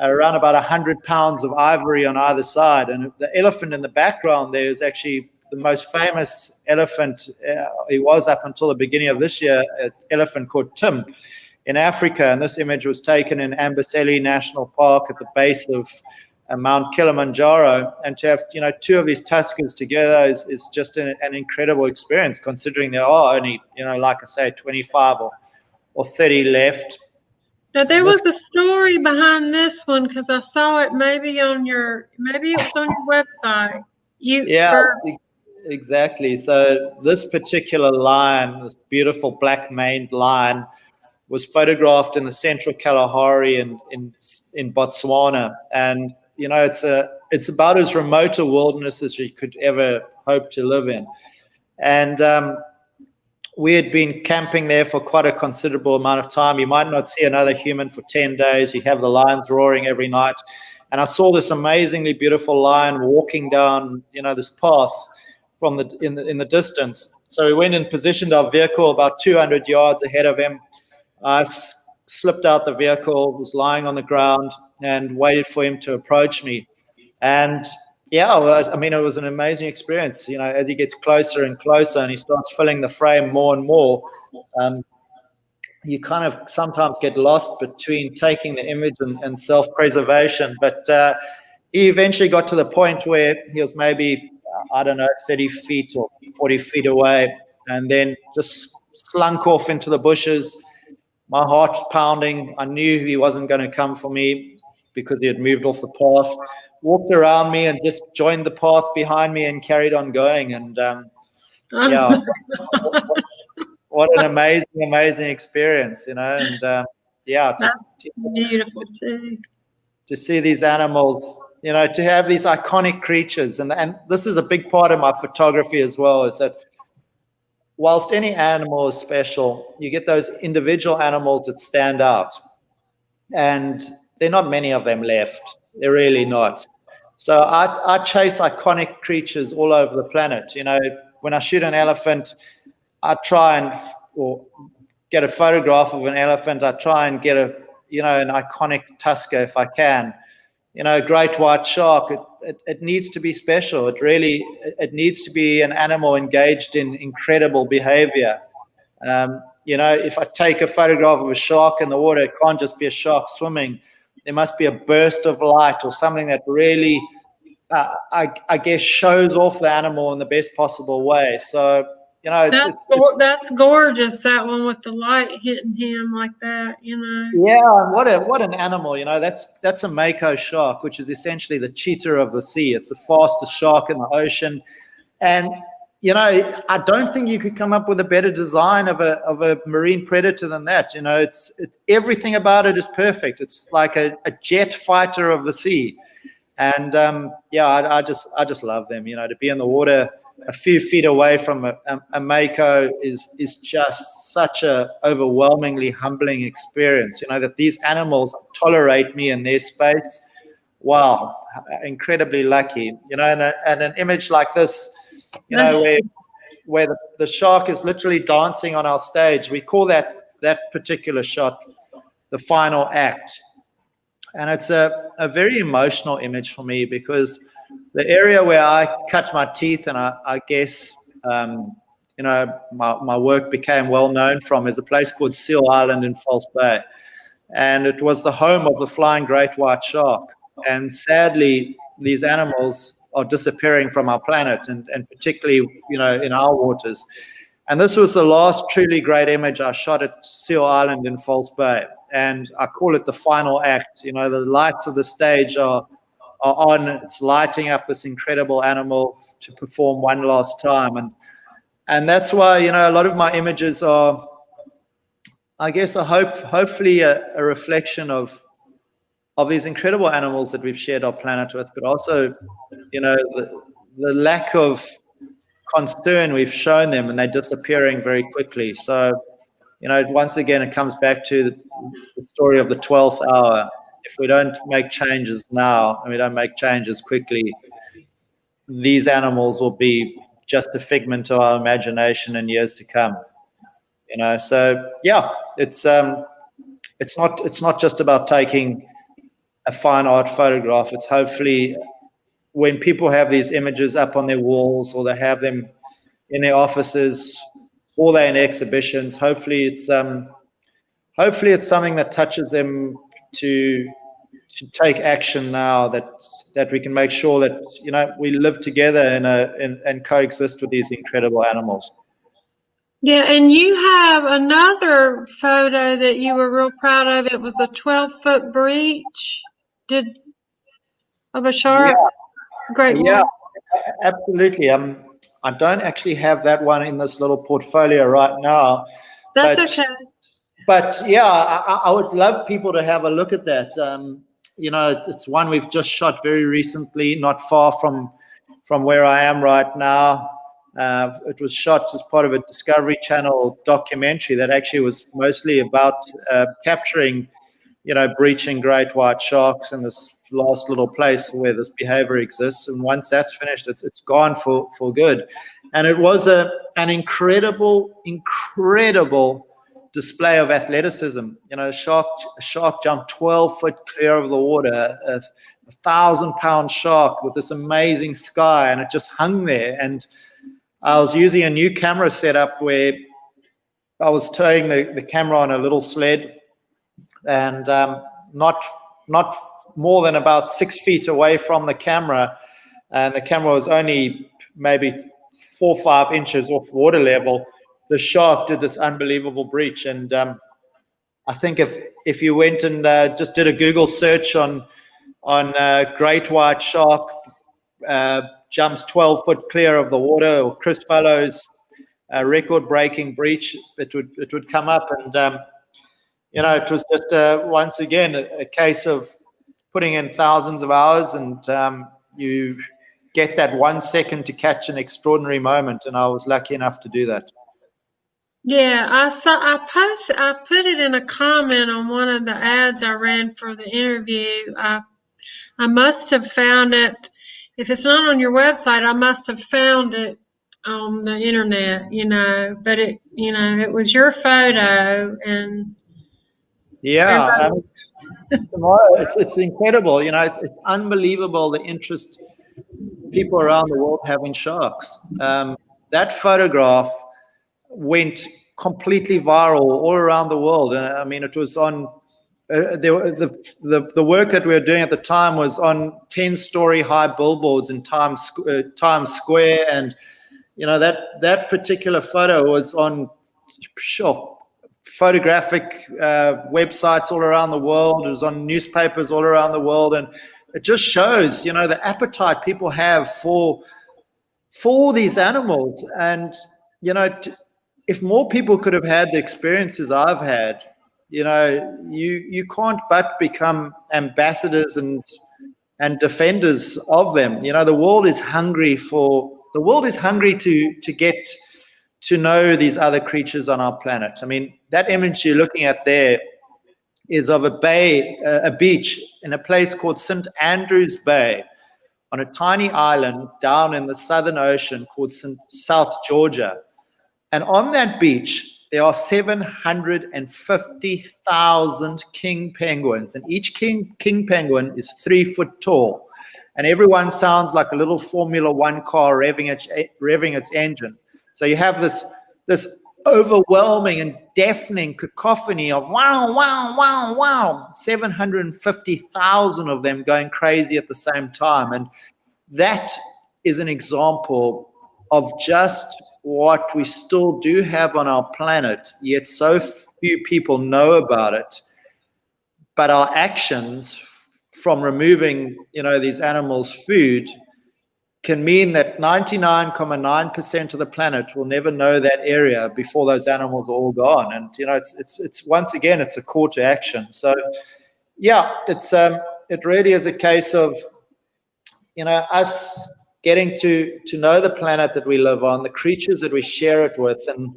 around about 100 pounds of ivory on either side. And the elephant in the background there is actually the most famous elephant. He was up until the beginning of this year, an elephant called Tim in Africa. And this image was taken in Amboseli National Park at the base of Mount Kilimanjaro. And to have, two of these tuskers together is just an incredible experience, considering there are only, like I say, 25 or 30 left. Now there was a story behind this one, because I saw it maybe it was on your website. Exactly. So this particular lion, this beautiful black-maned lion, was photographed in the central Kalahari in Botswana, and it's about as remote a wilderness as you could ever hope to live in. And we had been camping there for quite a considerable amount of time. You might not see another human for 10 days. You have the lions roaring every night. And I saw this amazingly beautiful lion walking down, this path in the distance. So we went and positioned our vehicle about 200 yards ahead of him. I slipped out the vehicle, was lying on the ground, and waited for him to approach me. And it was an amazing experience. As he gets closer and closer and he starts filling the frame more and more, you kind of sometimes get lost between taking the image and self-preservation. But he eventually got to the point where he was maybe, 30 feet or 40 feet away, and then just slunk off into the bushes. My heart pounding. I knew he wasn't going to come for me because he had moved off the path. Walked around me and just joined the path behind me and carried on going. And what an amazing experience, And that's beautiful too. To see these animals, to have these iconic creatures, and this is a big part of my photography as well, is that whilst any animal is special, you get those individual animals that stand out, and there are not many of them left. They're really not. So I chase iconic creatures all over the planet. When I shoot an elephant, I try and get a photograph of an elephant. I try and get an iconic tusker if I can. Great white shark. It needs to be special. It needs to be an animal engaged in incredible behavior. If I take a photograph of a shark in the water, it can't just be a shark swimming. There must be a burst of light or something that really, I guess, shows off the animal in the best possible way. So, that's gorgeous. That one with the light hitting him like that, Yeah, what an animal, That's a mako shark, which is essentially the cheetah of the sea. It's the fastest shark in the ocean, and I don't think you could come up with a better design of a marine predator than that. It's everything about it is perfect. It's like a jet fighter of the sea, and I just love them. To be in the water a few feet away from a mako is just such a overwhelmingly humbling experience. That these animals tolerate me in their space. Wow, incredibly lucky. And an image like this, where the shark is literally dancing on our stage. We call that particular shot the final act. And it's a very emotional image for me, because the area where I cut my teeth and I guess, my work became well known from is a place called Seal Island in False Bay. And it was the home of the flying great white shark. And sadly, these animals are disappearing from our planet, and particularly, in our waters. And this was the last truly great image I shot at Seal Island in False Bay. And I call it the final act. The lights of the stage are on. It's lighting up this incredible animal to perform one last time. And that's why, a lot of my images are, I guess, hopefully a reflection of these incredible animals that we've shared our planet with, but also, the lack of concern we've shown them, and they're disappearing very quickly. So, once again, it comes back to the story of the 12th hour. If we don't make changes now, and we don't make changes quickly, these animals will be just a figment of our imagination in years to come. So yeah, it's not just about taking a fine art photograph. It's hopefully when people have these images up on their walls, or they have them in their offices, or they're in exhibitions, hopefully it's something that touches them to take action now, that we can make sure that we live together and coexist with these incredible animals. Yeah, and you have another photo that you were real proud of. It was a 12-foot breach of a shark. Great Yeah, one. absolutely. I don't actually have that one in this little portfolio right now. That's but, okay. But yeah, I would love people to have a look at that. It's one we've just shot very recently, not far from where I am right now. It was shot as part of a Discovery Channel documentary that actually was mostly about capturing, breaching great white sharks in this last little place where this behavior exists. And once that's finished, it's gone for good. And it was an incredible display of athleticism. A shark jumped 12 foot clear of the water, a 1,000-pound shark with this amazing sky, and it just hung there. And I was using a new camera setup where I was towing the camera on a little sled, and not more than about 6 feet away from the camera, and the camera was only maybe 4 or 5 inches off water level. The shark did this unbelievable breach, and I think if you went and just did a Google search on great white shark jumps 12 foot clear of the water, or Chris Fallows record-breaking breach, it would come up. And it was just once again a case of putting in thousands of hours, and you get that 1 second to catch an extraordinary moment, and I was lucky enough to do that. Yeah, I put it in a comment on one of the ads I ran for the interview. I must have found it. If it's not on your website, I must have found it on the internet, but it was your photo, and yeah, Tamarah, it's incredible. It's unbelievable the interest people around the world have in sharks. That photograph went completely viral all around the world. I mean, it was on the work that we were doing at the time was on 10-story high billboards in Times Square, and that particular photo was on photographic websites all around the world. It was on newspapers all around the world, and it just shows the appetite people have for these animals. And if more people could have had the experiences I've had, you can't but become ambassadors and defenders of them. The world is hungry to get to know these other creatures on our planet. I mean, that image you're looking at there is of a beach in a place called St. Andrews Bay, on a tiny island down in the Southern Ocean called South Georgia. And on that beach, there are 750,000 king penguins, and each king penguin is 3 foot tall. And everyone sounds like a little Formula One car revving its engine. So you have this overwhelming and deafening cacophony of wow, wow, wow, wow, 750,000 of them going crazy at the same time. And that is an example of just what we still do have on our planet, yet so few people know about it. But our actions from removing, these animals' food can mean that 99.9% of the planet will never know that area before those animals are all gone. And it's once again, it's a call to action. So yeah, it really is a case of us getting to know the planet that we live on, the creatures that we share it with. And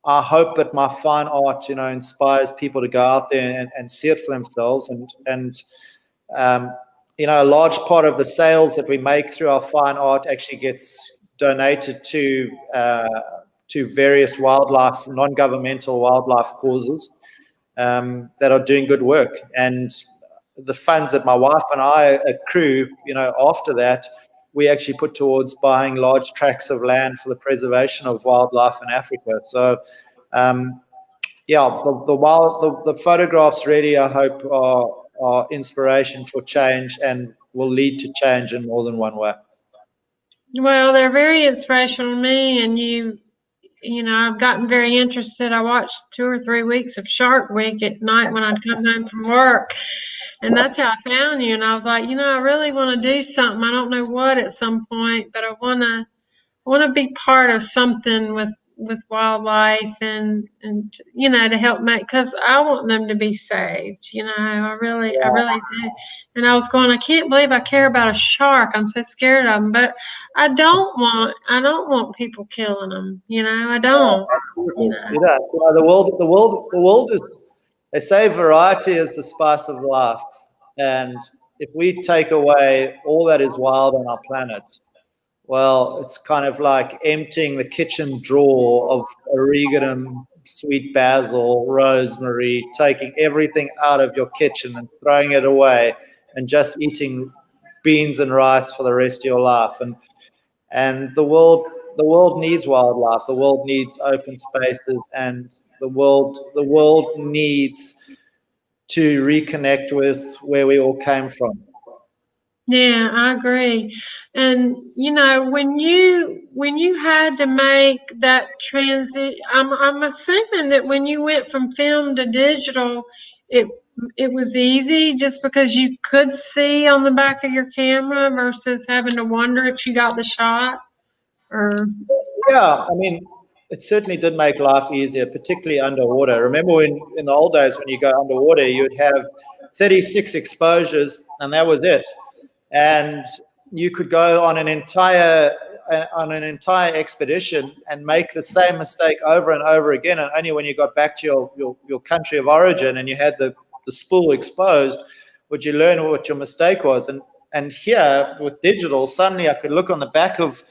I hope that my fine art inspires people to go out there and see it for themselves. And a large part of the sales that we make through our fine art actually gets donated to to various wildlife, non-governmental wildlife causes that are doing good work. And the funds that my wife and I accrue, after that, we actually put towards buying large tracts of land for the preservation of wildlife in Africa. So, the photographs really, I hope, are inspiration for change and will lead to change in more than one way. Well, they're very inspirational to me, and I've gotten very interested. I watched 2 or 3 weeks of Shark Week at night when I'd come home from work, and that's how I found you. And I was like, I really want to do something. I don't know what at some point, but I want to be part of something with wildlife and to help make, because I want them to be saved. I really do. And I was going, I can't believe I care about a shark. I'm so scared of them, but I don't want people killing them. I don't. The world is. They say variety is the spice of life, and if we take away all that is wild on our planet, well, it's kind of like emptying the kitchen drawer of oregano, sweet basil, rosemary, taking everything out of your kitchen and throwing it away and just eating beans and rice for the rest of your life. And the world needs wildlife. The world needs open spaces, and the world needs to reconnect with where we all came from. Yeah, I agree. And when you had to make that transit, I'm assuming that when you went from film to digital, it was easy just because you could see on the back of your camera versus having to wonder if you got the shot. Or Yeah, I mean, it certainly did make life easier, particularly underwater. Remember when in the old days when you go underwater, you'd have 36 exposures, and that was it. And you could go on an entire expedition and make the same mistake over and over again. And only when you got back to your country of origin and you had the spool exposed would you learn what your mistake was. And here with digital, suddenly I could look on the back of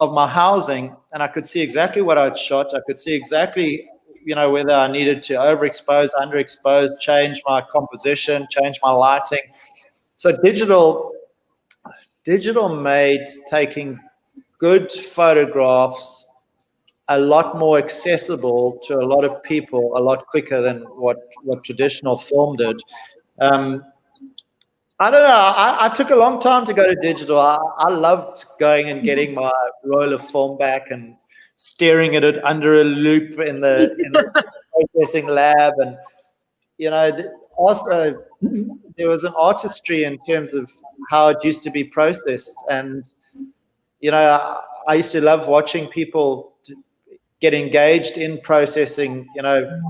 my housing and I could see exactly what I'd shot. I could see exactly whether I needed to overexpose, underexpose, change my composition, change my lighting. So digital made taking good photographs a lot more accessible to a lot of people, a lot quicker than what traditional film did. I don't know. I took a long time to go to digital. I loved going and getting my roll of film back and staring at it under a loop in the processing lab. And also there was an artistry in terms of how it used to be processed. And I used to love watching people get engaged in processing,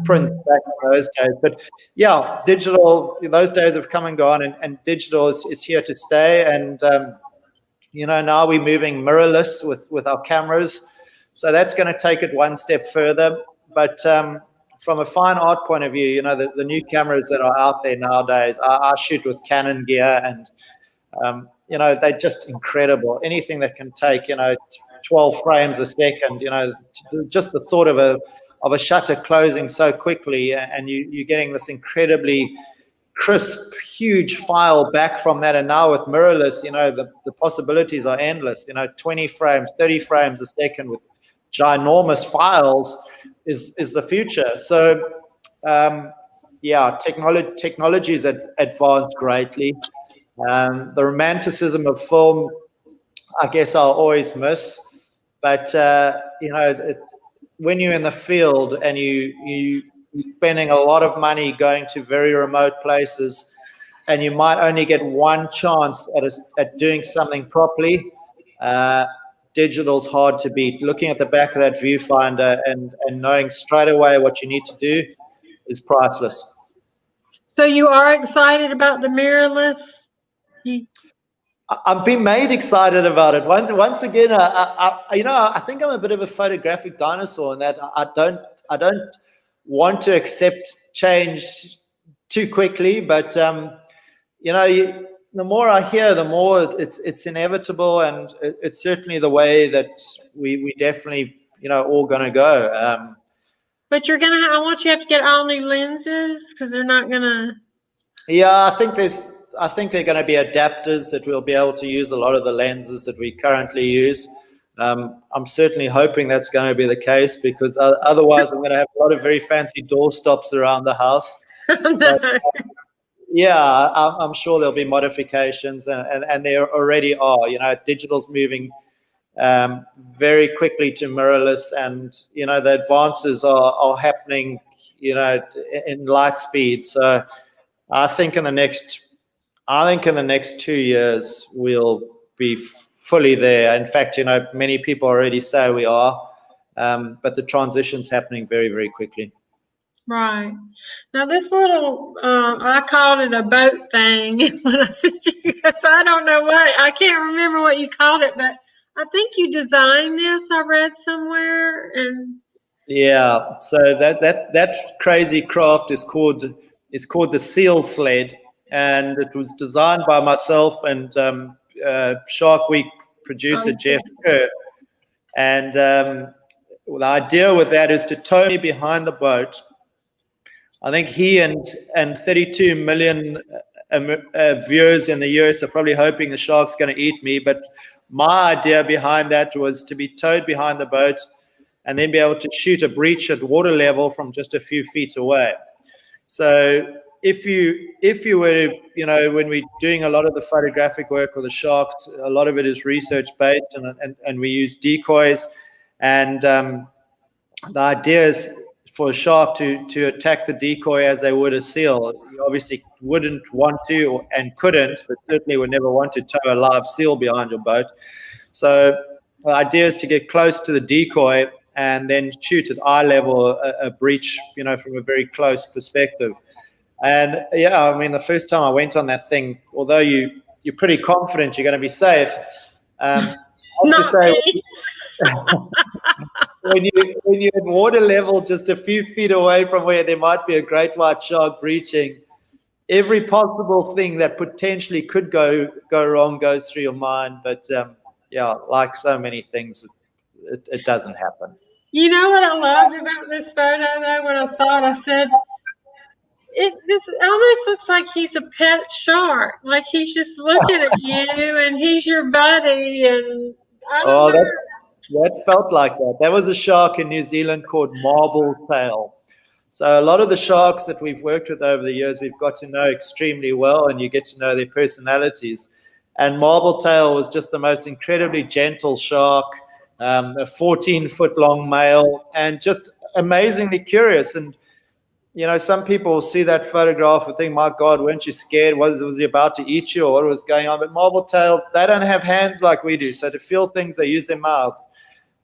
prints back in those days. But yeah, digital, those days have come and gone, and digital is here to stay. And now we're moving mirrorless with our cameras, so that's going to take it one step further. But from a fine art point of view, the new cameras that are out there nowadays, I shoot with Canon gear, and they're just incredible. Anything that can take 12 frames a second, just the thought of a shutter closing so quickly, and you're getting this incredibly crisp, huge file back from that. And now with mirrorless, the possibilities are endless. 20 frames, 30 frames a second with ginormous files is the future. So technology has advanced greatly. The romanticism of film, I guess I'll always miss. But when you're in the field and you're spending a lot of money going to very remote places, and you might only get one chance at doing something properly, digital's hard to beat. Looking at the back of that viewfinder and knowing straight away what you need to do is priceless. so you are excited about the mirrorless? I've been made excited about it. Once again, I think I'm a bit of a photographic dinosaur in that I don't want to accept change too quickly. But the more I hear, the more it's inevitable, and it's certainly the way that we definitely all going to go. But I want you to have to get all new lenses because they're not gonna. Yeah, I think they're going to be adapters that we'll be able to use a lot of the lenses that we currently use. I'm certainly hoping that's going to be the case, because otherwise I'm going to have a lot of very fancy door stops around the house. No. But yeah, I'm sure there'll be modifications, and there already are. Digital's moving very quickly to mirrorless, and the advances are happening in light speed. So I think in the next 2 years we'll be fully there. In fact, many people already say we are, but the transition's happening very, very quickly. Right. Now this little, I called it a boat thing when I sent you, because I don't know I can't remember what you called it, but I think you designed this, I read somewhere, and yeah, so that crazy craft is called the Seal Sled, and it was designed by myself and Shark Week producer Jeff Kerr. And the idea with that is to tow me behind the boat. I think he and 32 million viewers in the US are probably hoping the shark's going to eat me. But my idea behind that was to be towed behind the boat and then be able to shoot a breach at water level from just a few feet away. So if you were to, when we're doing a lot of the photographic work with the sharks, a lot of it is research based, and we use decoys. And the idea is for a shark to attack the decoy as they would a seal. You obviously wouldn't want to and couldn't, but certainly would never want to tow a live seal behind your boat. So the idea is to get close to the decoy and then shoot at eye level a breach, from a very close perspective. And yeah, I mean, the first time I went on that thing, although you're pretty confident you're going to be safe, I have to say, when you're at water level just a few feet away from where there might be a great white shark breaching, every possible thing that potentially could go wrong goes through your mind. But yeah, like so many things, it doesn't happen. You know what I loved about this photo, though? When I saw it, I said, this almost looks like he's a pet shark. Like he's just looking at you, and he's your buddy. And I don't know. That felt like that. There was a shark in New Zealand called marble tail. So a lot of the sharks that we've worked with over the years, we've got to know extremely well, and you get to know their personalities. And marble tail was just the most incredibly gentle shark, a 14-foot long male, and just amazingly curious. And some people see that photograph and think, my God, weren't you scared? Was he about to eat you, or what was going on? But marble tail, they don't have hands like we do. So to feel things, they use their mouths,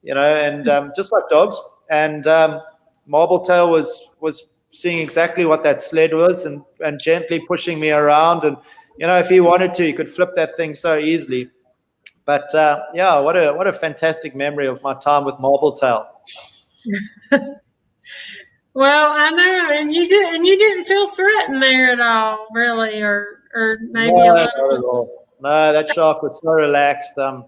and just like dogs. And marble tail was seeing exactly what that sled was, and gently pushing me around. And, if he wanted to, he could flip that thing so easily. But yeah, what a fantastic memory of my time with marble tail. Well, I know, and you didn't feel threatened there at all, really, or maybe no, a little. Not at all. No, that shark was so relaxed. The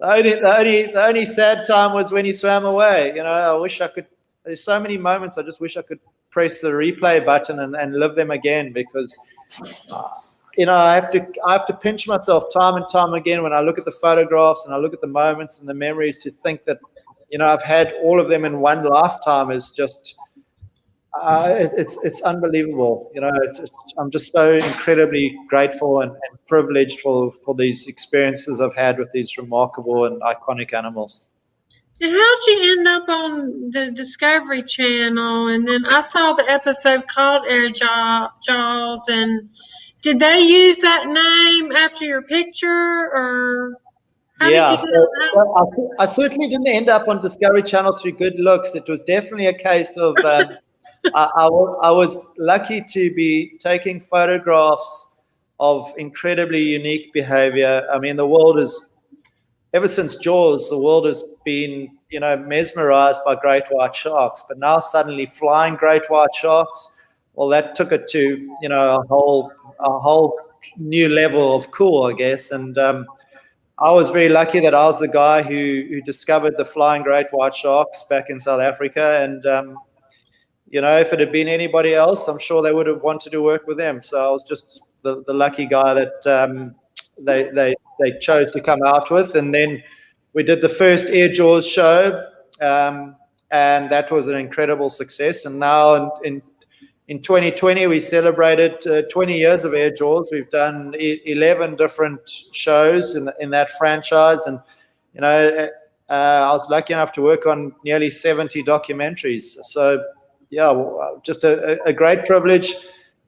only sad time was when he swam away. I wish I could. There's so many moments I just wish I could press the replay button and live them again, because I have to pinch myself time and time again when I look at the photographs and I look at the moments and the memories, to think that I've had all of them in one lifetime. Is just it's unbelievable. I'm just so incredibly grateful and privileged for these experiences I've had with these remarkable and iconic animals. And how'd you end up on the Discovery Channel? And then I saw the episode called Air Jaws, and did they use that name after your picture, or how did you do that? I certainly didn't end up on Discovery Channel through good looks. It was definitely a case of I was lucky to be taking photographs of incredibly unique behavior. I mean, the world is, ever since Jaws, the world has been, mesmerized by great white sharks. But now suddenly flying great white sharks, well, that took it to, a whole new level of cool, I guess. And I was very lucky that I was the guy who discovered the flying great white sharks back in South Africa. And, if it had been anybody else, I'm sure they would have wanted to work with them. So I was just the lucky guy that they chose to come out with. And then we did the first Air Jaws show, and that was an incredible success. And now in 2020, we celebrated 20 years of Air Jaws. We've done 11 different shows in that franchise. And, I was lucky enough to work on nearly 70 documentaries. So, yeah, just a great privilege.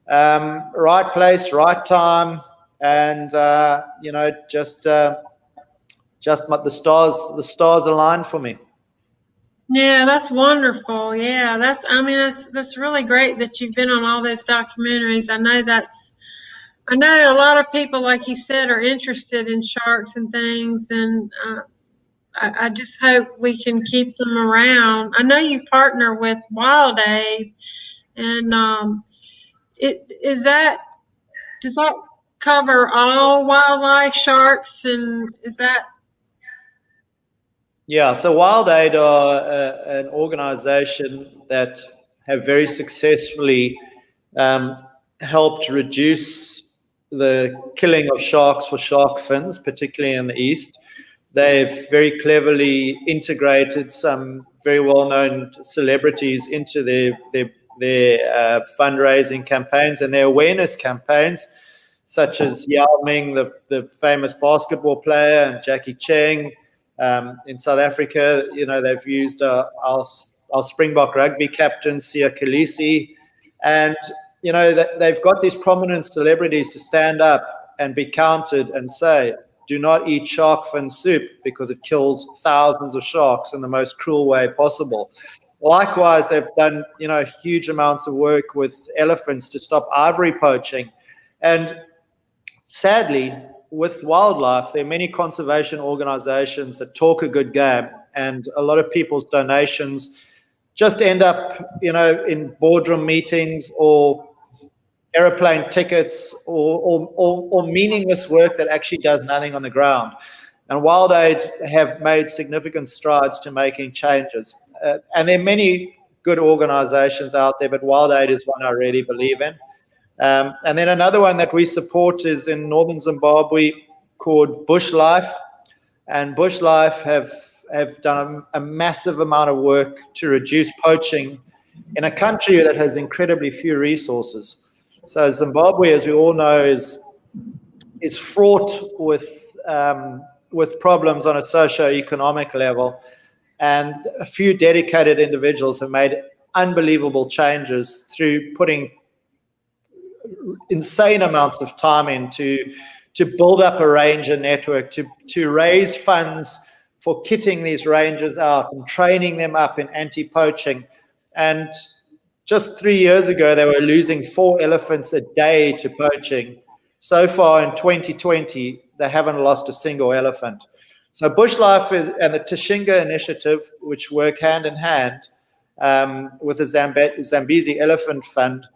Right place, right time. And, just the stars aligned for me. Yeah, that's wonderful. Yeah, that's really great that you've been on all those documentaries. I know a lot of people, like you said, are interested in sharks and things, and I just hope we can keep them around. I know you partner with Wild Aid, and does that cover all wildlife, sharks, and is that? Yeah, so Wild Aid are an organization that have very successfully helped reduce the killing of sharks for shark fins, particularly in the East. They've very cleverly integrated some very well-known celebrities into their fundraising campaigns and their awareness campaigns, such as Yao Ming, the famous basketball player, and Jackie Cheng. In South Africa, they've used our Springbok rugby captain, Sia Khaleesi, and they've got these prominent celebrities to stand up and be counted and say, do not eat shark fin soup because it kills thousands of sharks in the most cruel way possible. Likewise, they've done huge amounts of work with elephants to stop ivory poaching. And sadly, with wildlife, there are many conservation organizations that talk a good game, and a lot of people's donations just end up, in boardroom meetings or airplane tickets or meaningless work that actually does nothing on the ground. And Wild Aid have made significant strides to making changes. And there are many good organizations out there, but Wild Aid is one I really believe in. And then another one that we support is in northern Zimbabwe called Bush Life. And Bush Life have done a massive amount of work to reduce poaching in a country that has incredibly few resources. So Zimbabwe, as we all know, is fraught with problems on a socio-economic level. And a few dedicated individuals have made unbelievable changes through putting insane amounts of time into to build up a ranger network, to raise funds for kitting these rangers out and training them up in anti-poaching. And just 3 years ago, they were losing 4 elephants a day to poaching. So far in 2020, they haven't lost a single elephant. So Bushlife and the Tashinga Initiative, which work hand in hand with the Zambezi Elephant Fund,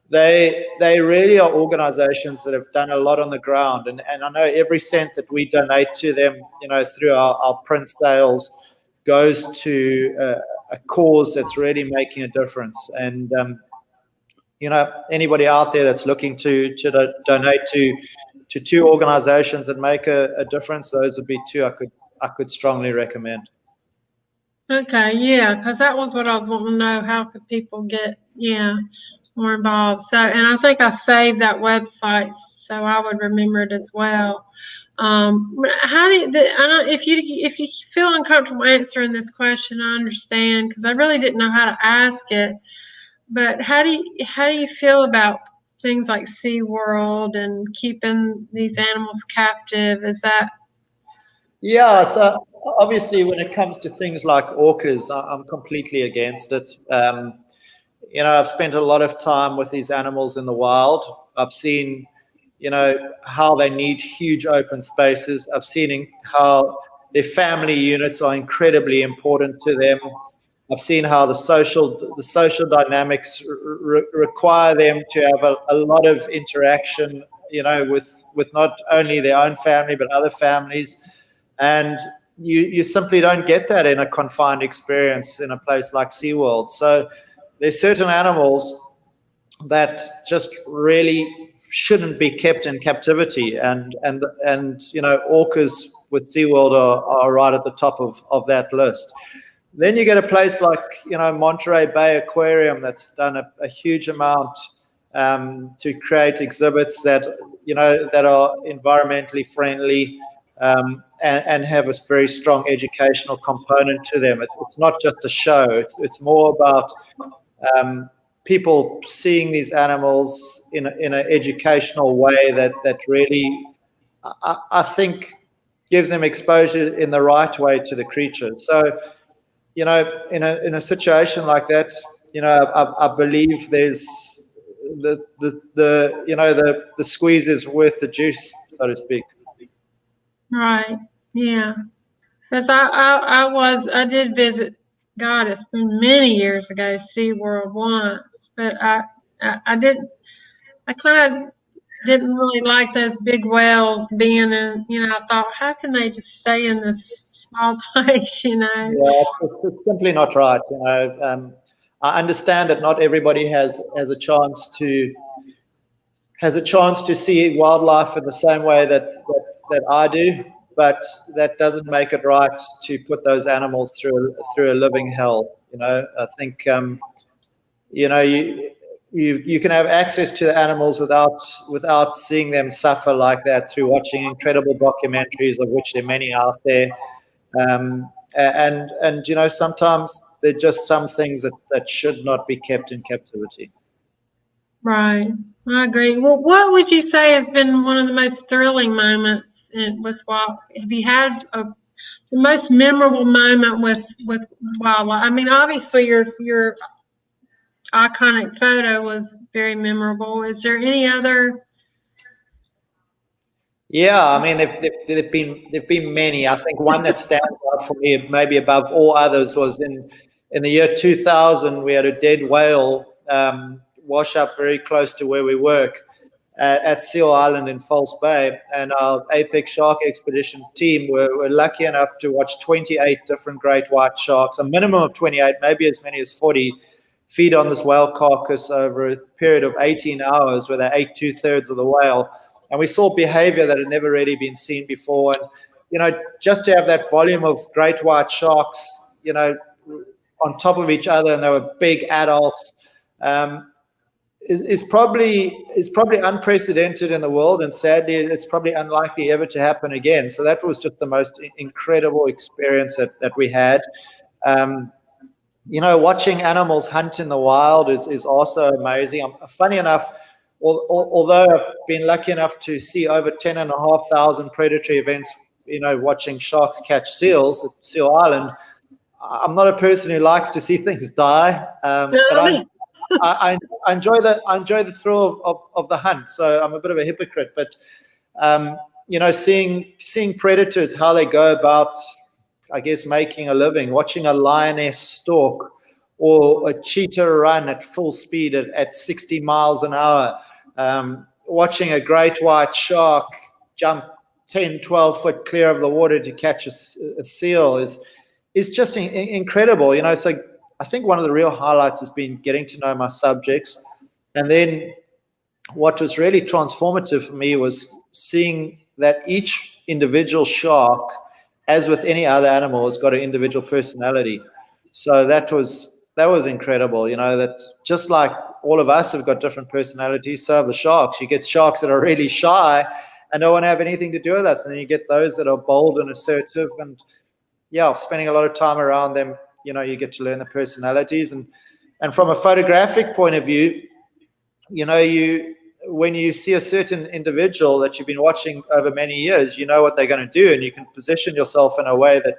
they really are organizations that have done a lot on the ground. And I know every cent that we donate to them, through our print sales, goes to a cause that's really making a difference. And anybody out there that's looking to donate to 2 organizations that make a difference, those would be 2 I could strongly recommend. Okay, yeah, because that was what I was wanting to know. How could people get more involved? So, and I think I saved that website so I would remember it as well. How do if you feel uncomfortable answering this question, I understand, because I really didn't know how to ask it. But how do you feel about things like SeaWorld and keeping these animals captive? Is that? Yeah, so obviously when it comes to things like orcas, I'm completely against it. I've spent a lot of time with these animals in the wild. I've seen, how they need huge open spaces. I've seen how their family units are incredibly important to them. I've seen how the social dynamics require them to have a lot of interaction, with not only their own family but other families. And you simply don't get that in a confined experience in a place like SeaWorld. So there's certain animals that just really shouldn't be kept in captivity, and orcas with SeaWorld are right at the top of that list. Then you get a place like Monterey Bay Aquarium that's done a huge amount to create exhibits that that are environmentally friendly, and have a very strong educational component to them. It's not just a show. It's more about people seeing these animals in an educational way that really, I think, gives them exposure in the right way to the creatures. So, in a situation like that, I believe there's the squeeze is worth the juice, so to speak. Right. Yeah. Because I did visit, God, it's been many years ago, SeaWorld once, but I didn't, I kind of didn't really like those big whales being in, I thought, how can they just stay in this small place? Yeah, it's simply not right. I understand that not everybody has a chance to see wildlife in the same way that I do, but that doesn't make it right to put those animals through a living hell. I think you can have access to the animals without seeing them suffer like that through watching incredible documentaries, of which there are many out there. And sometimes there are just some things that should not be kept in captivity. Right. I agree. Well, what would you say has been one of the most thrilling moments with wild? Have you had the most memorable moment with wildlife? I mean, obviously your iconic photo was very memorable. Is there any other? Yeah, I mean, there've been many. I think one that stands out for me, maybe above all others, was in the year 2000. We had a dead whale wash up very close to where we work at Seal Island in False Bay, and our Apex Shark Expedition team were lucky enough to watch 28 different great white sharks, a minimum of 28, maybe as many as 40, feed on this whale carcass over a period of 18 hours, where they ate 2/3 of the whale. And we saw behavior that had never really been seen before. And, just to have that volume of great white sharks, on top of each other, and they were big adults, is probably unprecedented in the world. And sadly, it's probably unlikely ever to happen again. So that was just the most incredible experience that we had. Watching animals hunt in the wild is also amazing. Funny enough, although I've been lucky enough to see over 10,500 predatory events, watching sharks catch seals at Seal Island, I'm not a person who likes to see things die, but I enjoy the thrill of the hunt. So I'm a bit of a hypocrite, but seeing predators, how they go about, I guess, making a living, watching a lioness stalk or a cheetah run at full speed at 60 miles an hour, watching a great white shark jump 10, 12 foot clear of the water to catch a seal is just incredible. So I think one of the real highlights has been getting to know my subjects. And then what was really transformative for me was seeing that each individual shark, as with any other animal, has got an individual personality. So that was incredible. That just like all of us have got different personalities, so have the sharks. You get sharks that are really shy and don't want to have anything to do with us, and then you get those that are bold and assertive. And yeah, spending a lot of time around them, you get to learn the personalities. And from a photographic point of view, when you see a certain individual that you've been watching over many years, you know what they're going to do, and you can position yourself in a way that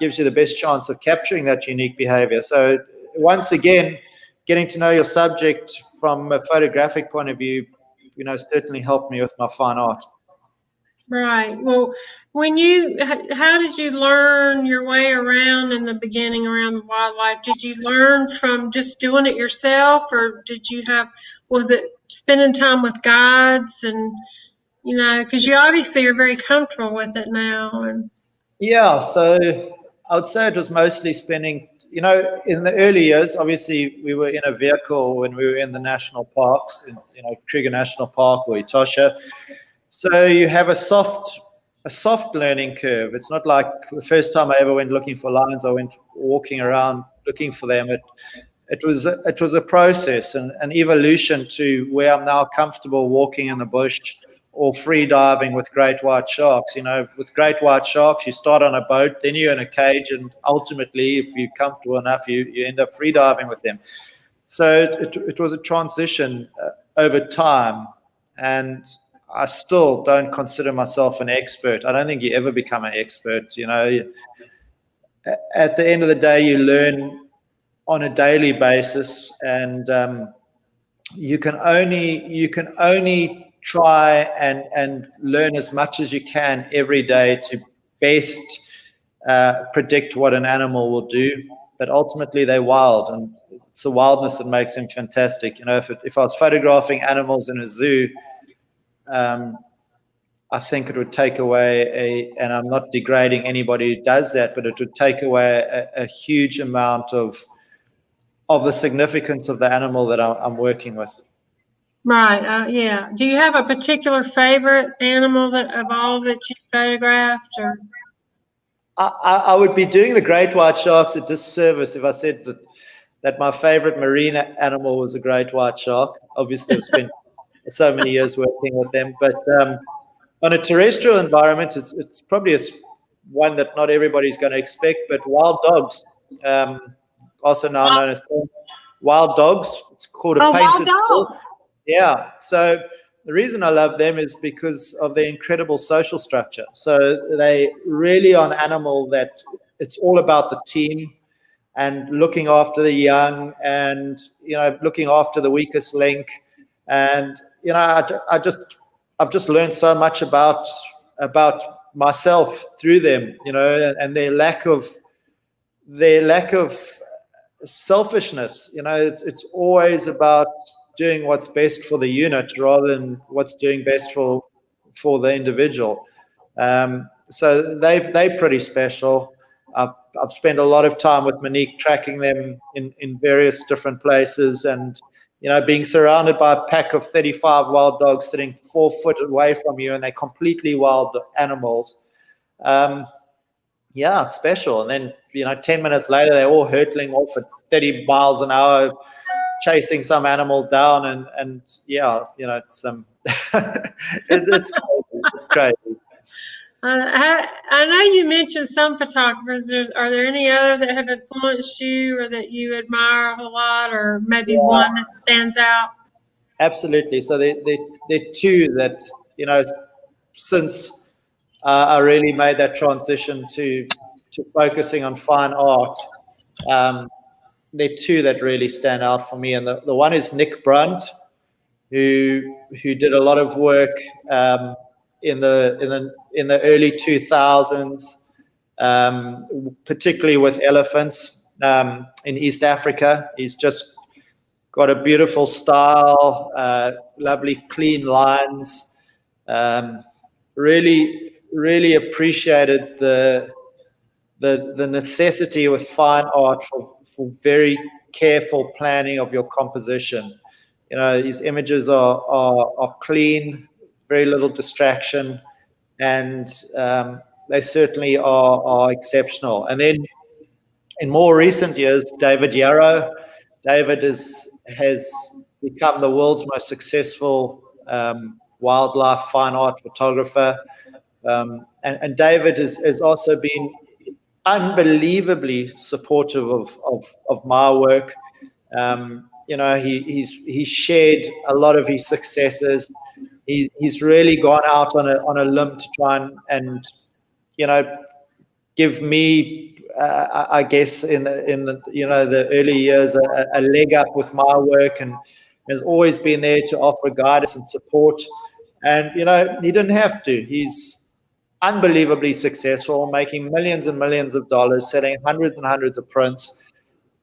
gives you the best chance of capturing that unique behavior. So once again, getting to know your subject from a photographic point of view, certainly helped me with my fine art. Right. Well, how did you learn your way around in the beginning around wildlife? Did you learn from just doing it yourself, or was it spending time with guides? And Because you obviously are very comfortable with it now. And Yeah, so I would say it was mostly spending, in the early years, obviously we were in a vehicle when we were in the national parks, in, Kruger National Park or Etosha. So you have a soft learning curve. It's not like the first time I ever went looking for lions, I went walking around looking for them. It was a process and an evolution to where I'm now comfortable walking in the bush or free diving with great white sharks. With great white sharks, you start on a boat, then you're in a cage, and ultimately, if you're comfortable enough, you end up free diving with them. So it was a transition over time, and I still don't consider myself an expert. I don't think you ever become an expert. At the end of the day, you learn on a daily basis, and you can only try and learn as much as you can every day to best predict what an animal will do. But ultimately, they're wild, and it's the wildness that makes them fantastic. If I was photographing animals in a zoo, I think it would take away and I'm not degrading anybody who does that, but it would take away a huge amount of the significance of the animal that I'm working with. right, yeah. Do you have a particular favorite animal of all that you photographed, or? I would be doing the great white sharks a disservice if I said that my favorite marine animal was a great white shark. Obviously, I've spent so many years working with them, but on a terrestrial environment, it's probably one that not everybody's going to expect, but wild dogs, also now known as wild dogs. It's called a Wild painted stork. dogs. Yeah. So the reason I love them is because of their incredible social structure. So they really are an animal that it's all about the team and looking after the young and, looking after the weakest link. And, I've just learned so much about myself through them, and their lack of selfishness. It's always about doing what's best for the unit rather than what's doing best for the individual. So they're pretty special. I've spent a lot of time with Monique tracking them in various different places, and being surrounded by a pack of 35 wild dogs sitting 4 foot away from you, and they're completely wild animals. Yeah, it's special. And then 10 minutes later, they're all hurtling off at 30 miles an hour, chasing some animal down, and yeah, it's it's crazy. It's crazy. I know you mentioned some photographers. Are there any other that have influenced you or that you admire a whole lot, or maybe one that stands out? Absolutely. So they're two that, since I really made that transition to focusing on fine art, they're two that really stand out for me. And the one is Nick Brunt, who did a lot of work in the early 2000s, particularly with elephants in East Africa. He's just got a beautiful style, lovely clean lines. Really appreciated the necessity with fine art for very careful planning of your composition. His images are clean, very little distraction, and they certainly are exceptional. And then in more recent years, David Yarrow. David has become the world's most successful wildlife fine art photographer. And David has also been unbelievably supportive of my work. He's shared a lot of his successes. He's really gone out on a limb to try and give me, I guess, in the early years, a leg up with my work, and has always been there to offer guidance and support. And he didn't have to. He's unbelievably successful, making millions and millions of dollars, selling hundreds and hundreds of prints.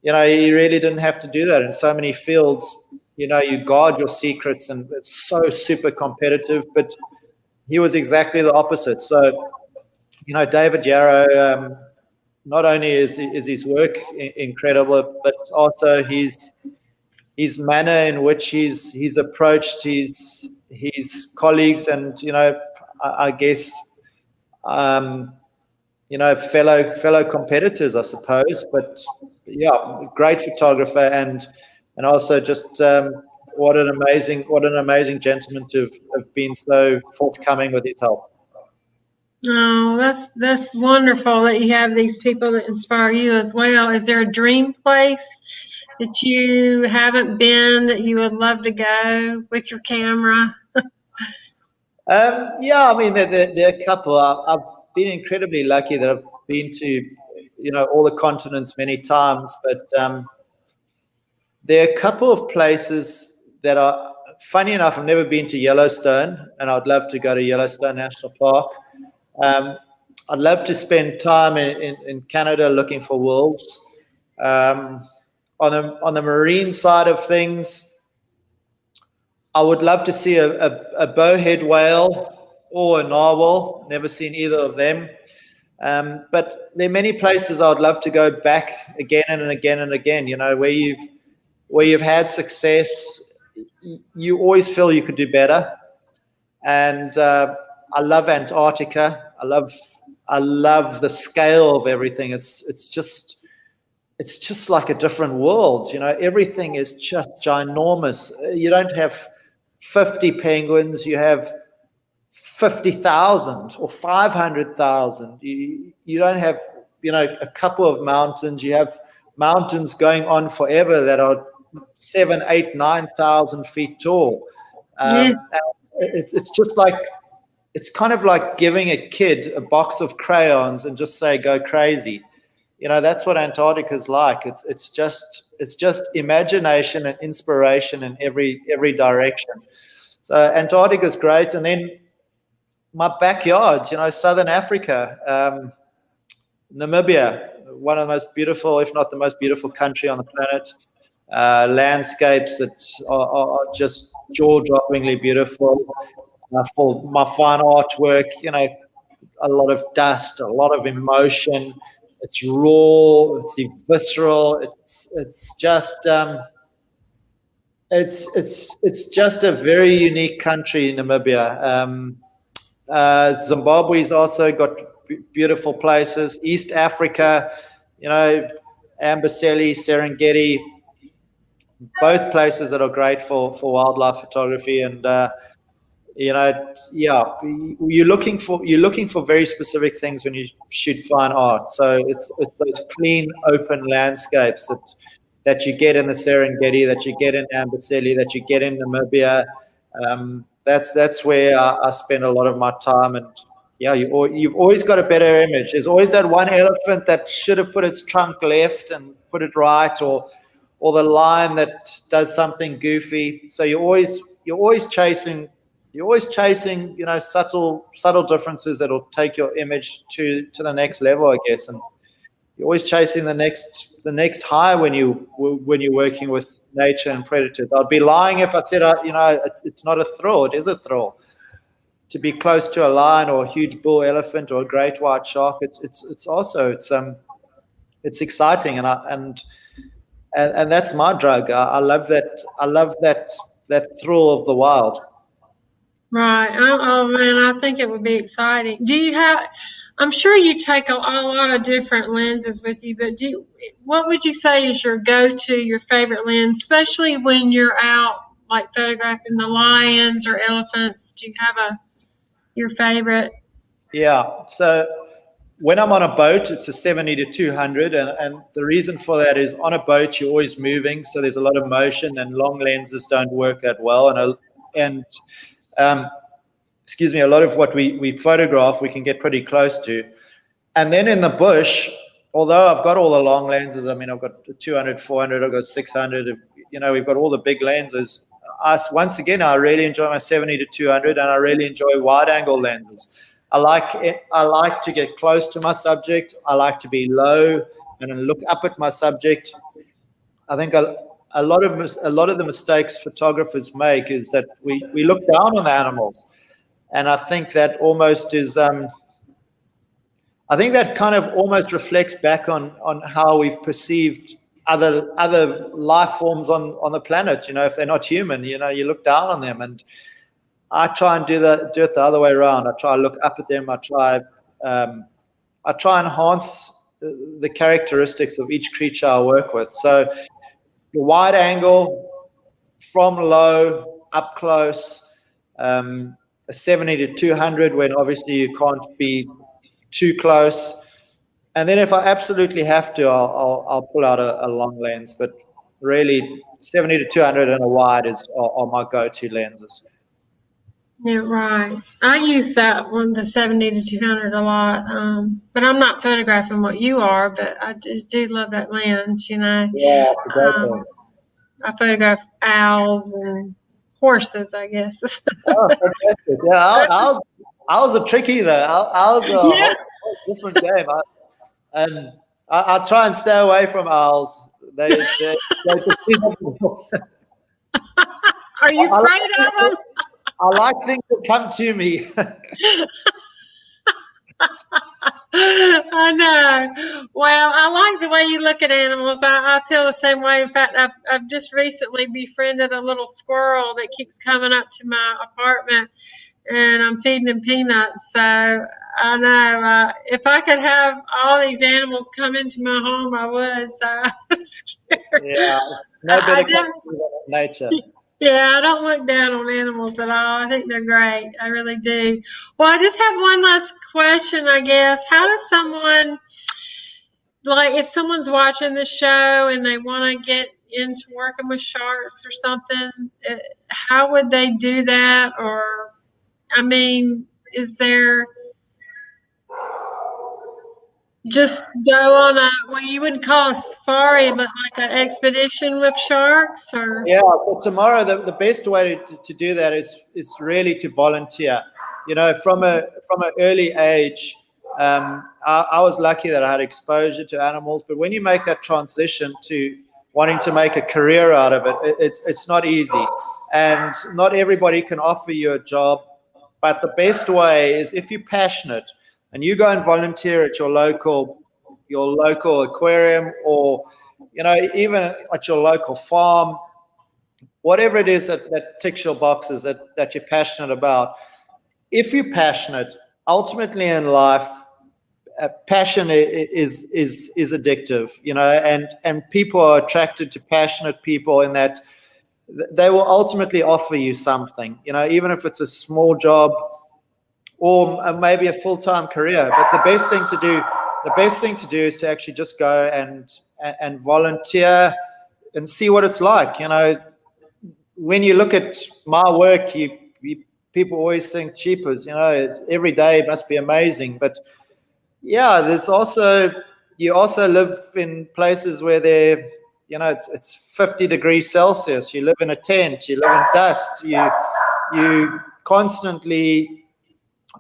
He really didn't have to do that. In so many fields, you guard your secrets, and it's so super competitive. But he was exactly the opposite. So, David Yarrow, not only is his work incredible, but also his manner in which he's approached his colleagues, and I guess fellow competitors, I suppose. But yeah, great photographer, and also just what an amazing gentleman to have been so forthcoming with his help. Oh, that's wonderful that you have these people that inspire you as well. Is there a dream place that you haven't been that you would love to go with your camera? Yeah, I mean, there are a couple. I've been incredibly lucky that I've been to, all the continents many times, but there are a couple of places that are, funny enough, I've never been to Yellowstone, and I'd love to go to Yellowstone National Park. I'd love to spend time in Canada looking for wolves. On the marine side of things, I would love to see a bowhead whale or a narwhal. Never seen either of them. But there are many places I would love to go back again and again and again. Where you've had success, you always feel you could do better. And I love Antarctica. I love the scale of everything. It's just like a different world. Everything is just ginormous. You don't have 50 penguins, you have 50,000 or 500,000. You don't have, a couple of mountains. You have mountains going on forever that are 7, 8, 9,000 feet tall. Yeah. It's just like, it's kind of like giving a kid a box of crayons and just say, go crazy. That's what Antarctica is like. It's just imagination and inspiration in every direction. So Antarctica is great. And then my backyard, Southern Africa, Namibia, one of the most beautiful, if not the most beautiful country on the planet. Landscapes that are just jaw-droppingly beautiful. For my fine artwork, a lot of dust, a lot of emotion. It's raw, it's visceral. It's just it's just a very unique country, Namibia. Zimbabwe's also got beautiful places. East Africa, Amboseli, Serengeti, both places that are great for wildlife photography. And yeah, you're looking for very specific things when you shoot fine art. So it's those clean, open landscapes that you get in the Serengeti, that you get in Amboseli, that you get in Namibia. That's where I spend a lot of my time. And yeah, you've always got a better image. There's always that one elephant that should have put its trunk left and put it right, or the lion that does something goofy. So you're always chasing, subtle differences that'll take your image to the next level, I guess. And you're always chasing the next high when you're working with nature and predators. I'd be lying if I said, it's not a thrill. It is a thrill to be close to a lion or a huge bull elephant or a great white shark. It's also exciting, and that's my drug. I love that. I love that thrill of the wild. Right. Oh man, I think it would be exciting. I'm sure you take a lot of different lenses with you, but what would you say is your go-to, your favorite lens, especially when you're out like photographing the lions or elephants? Do you have your favorite? Yeah. So when I'm on a boat, it's a 70 to 200, and the reason for that is on a boat you're always moving, so there's a lot of motion, and long lenses don't work that well. And excuse me, a lot of what we photograph we can get pretty close to. And then in the bush, although I've got all the long lenses, I mean, I've got 200, 400, I've got 600, we've got all the big lenses. Once again, I really enjoy my 70 to 200, and I really enjoy wide angle lenses. I like to get close to my subject. I like to be low and look up at my subject. I think a lot of the mistakes photographers make is that we look down on the animals. And I think that almost is. I think that kind of almost reflects back on how we've perceived other life forms on the planet. If they're not human, you look down on them, and I try and do it the other way around. I try to look up at them. I try and enhance the characteristics of each creature I work with. So the wide angle, from low up close, a 70 to 200 when obviously you can't be too close. And then if I absolutely have to, I'll pull out a long lens. But really, 70 to 200 and a wide are my go-to lenses. Yeah, right. I use that one, the 70 to 200, a lot. But I'm not photographing what you are, but I do love that lens, Yeah, it's a great thing. I photograph owls and horses, I guess. Oh, fantastic. Yeah, owls are tricky though. Owls are a Yeah. whole different game. I try and stay away from owls. They Are you afraid of them? I like things that come to me. I know. Well, I like the way you look at animals. I feel the same way. In fact, I've just recently befriended a little squirrel that keeps coming up to my apartment, and I'm feeding him peanuts. So I know if I could have all these animals come into my home, I would. So I'm scared. Yeah, no better company than nature. Yeah, I don't look down on animals at all. I think they're great. I really do. Well, I just have one last question, I guess. How does someone, like, if someone's watching the show and they want to get into working with sharks or something, how would they do that? Or, I mean, is there just go on what you would call a safari, but like an expedition with sharks? Or Yeah, for Tamarah, the best way to do that is really to volunteer. From an early age, I was lucky that I had exposure to animals. But when you make that transition to wanting to make a career out of it, it's not easy, and not everybody can offer you a job. But the best way is if you're passionate and you go and volunteer at your local aquarium, or even at your local farm, whatever it is that ticks your boxes that you're passionate about. If you're passionate, ultimately in life, passion is addictive, and people are attracted to passionate people in that they will ultimately offer you something, even if it's a small job or maybe a full-time career. But the best thing to do is to actually just go and volunteer and see what it's like. When you look at my work, people always think cheapers, every day must be amazing. But yeah, you also live in places where it's 50 degrees Celsius. You live in a tent, you live in dust, you constantly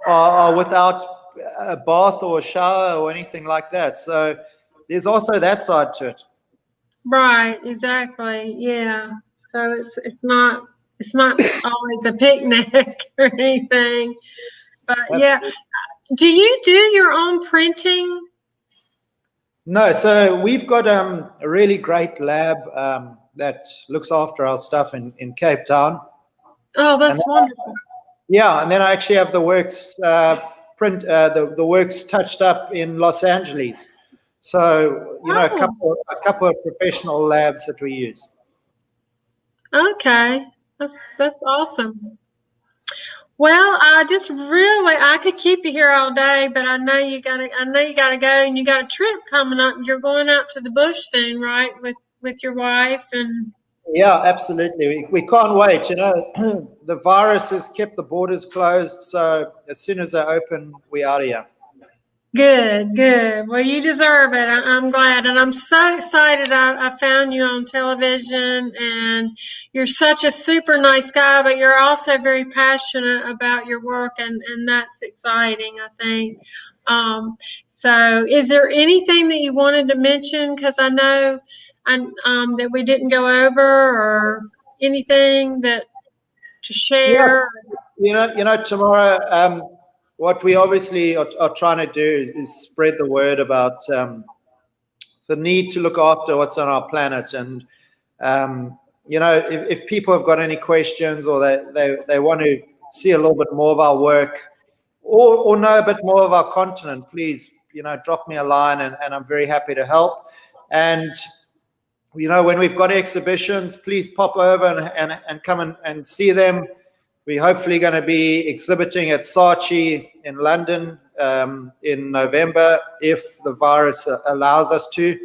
are without a bath or a shower or anything like that. So there's also that side to it. right, exactly. Yeah. So it's not always a picnic or anything. But yeah. Absolutely. Do you do your own printing? No, so we've got a really great lab that looks after our stuff in Cape Town. Oh, And that's wonderful. yeah, and then I actually have the works the works touched up in Los Angeles. So a Oh, couple of professional labs that we use. okay. That's awesome. Well, I could keep you here all day, but I know you gotta go, and you got a trip coming up. You're going out to the bush soon, right? With your wife and Yeah, absolutely. We can't wait. The virus has kept the borders closed, so as soon as they open, we out of here. good, good. Well, you deserve it. I'm glad, and I'm so excited. I found you on television, and you're such a super nice guy, but you're also very passionate about your work, and that's exciting, I think. So, is there anything that you wanted to mention? Because I know, that we didn't go over, or anything that to Yeah, share. Tamarah, what we obviously are trying to do is spread the word about the need to look after what's on our planet. And, if people have got any questions or they want to see a little bit more of our work or know a bit more of our continent, please, drop me a line and I'm very happy to help. And, when we've got exhibitions, please pop over and come and see them. We're hopefully going to be exhibiting at Saatchi in London in November, if the virus allows us to.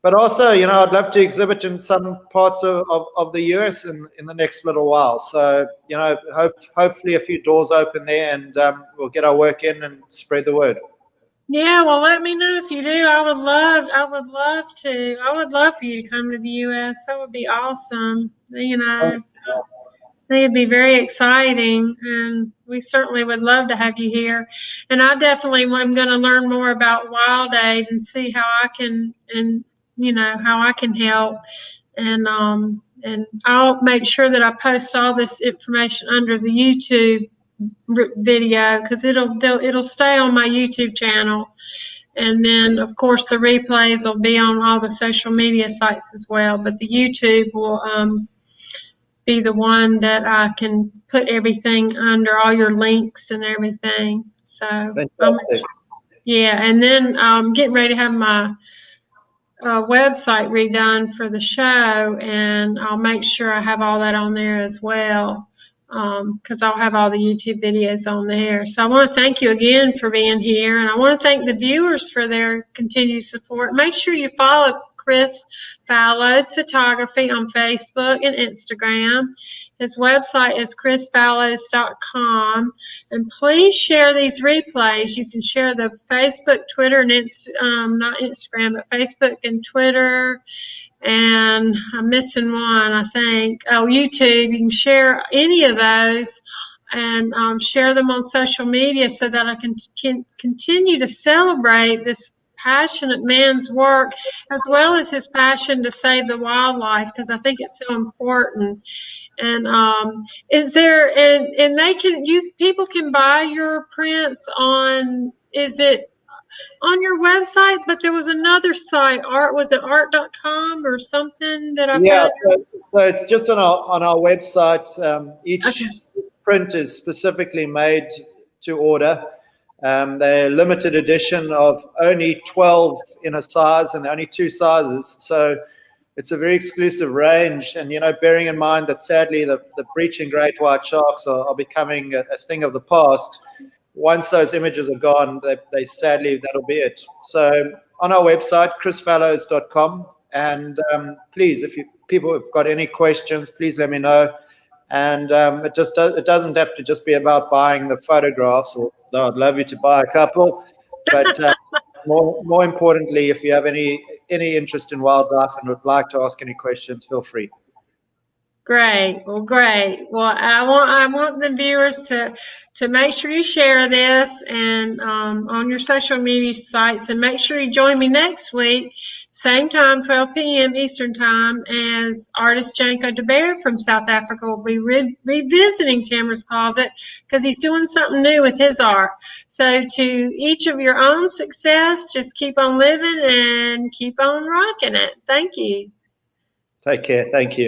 But also, I'd love to exhibit in some parts of the US in the next little while. So, hopefully a few doors open there and we'll get our work in and spread the word. Yeah, well, let me know if you do. I would love to. I would love for you to come to the US. That would be awesome. It'd be very exciting, and we certainly would love to have you here. And I definitely am going to learn more about Wild Aid and see how I can, how I can help. And I'll make sure that I post all this information under the YouTube video, because it'll stay on my YouTube channel. And then, of course, the replays will be on all the social media sites as well. But the YouTube will be the one that I can put everything under, all your links and everything. So, yeah. And then I'm getting ready to have my website redone for the show, and I'll make sure I have all that on there as well, because I'll have all the YouTube videos on there. So I want to thank you again for being here, and I want to thank the viewers for their continued support. Make sure you follow Chris Fallows Photography on Facebook and Instagram. His website is chrisfallows.com. And please share these replays. You can share the Facebook, Twitter, and not Instagram, but Facebook and Twitter. And I'm missing one, I think. Oh, YouTube. You can share any of those and share them on social media so that I can continue to celebrate this passionate man's work, as well as his passion to save the wildlife, because I think it's so important. And is there, and people can buy your prints on, is it on your website? But there was another site, was it art.com or something that I found? Yeah, so it's just on our website. Each print is specifically made to order. They're limited edition of only 12 in a size and only 2 sizes. So it's a very exclusive range. And, bearing in mind that sadly the breaching great white sharks are becoming a thing of the past, once those images are gone, they sadly, that'll be it. So on our website, chrisfallows.com. And please, if people have got any questions, please let me know. And it doesn't have to just be about buying the photographs, although I'd love you to buy a couple. But more importantly, if you have any interest in wildlife and would like to ask any questions, feel free. Great. Well, great. Well, I want the viewers to make sure you share this and on your social media sites, and make sure you join me next week, same time, 12 p.m. Eastern Time, as artist Janko de Beer from South Africa will be revisiting Tamarah's Closet, because he's doing something new with his art. So to each of your own success, just keep on living and keep on rocking it. Thank you. Take care. Thank you.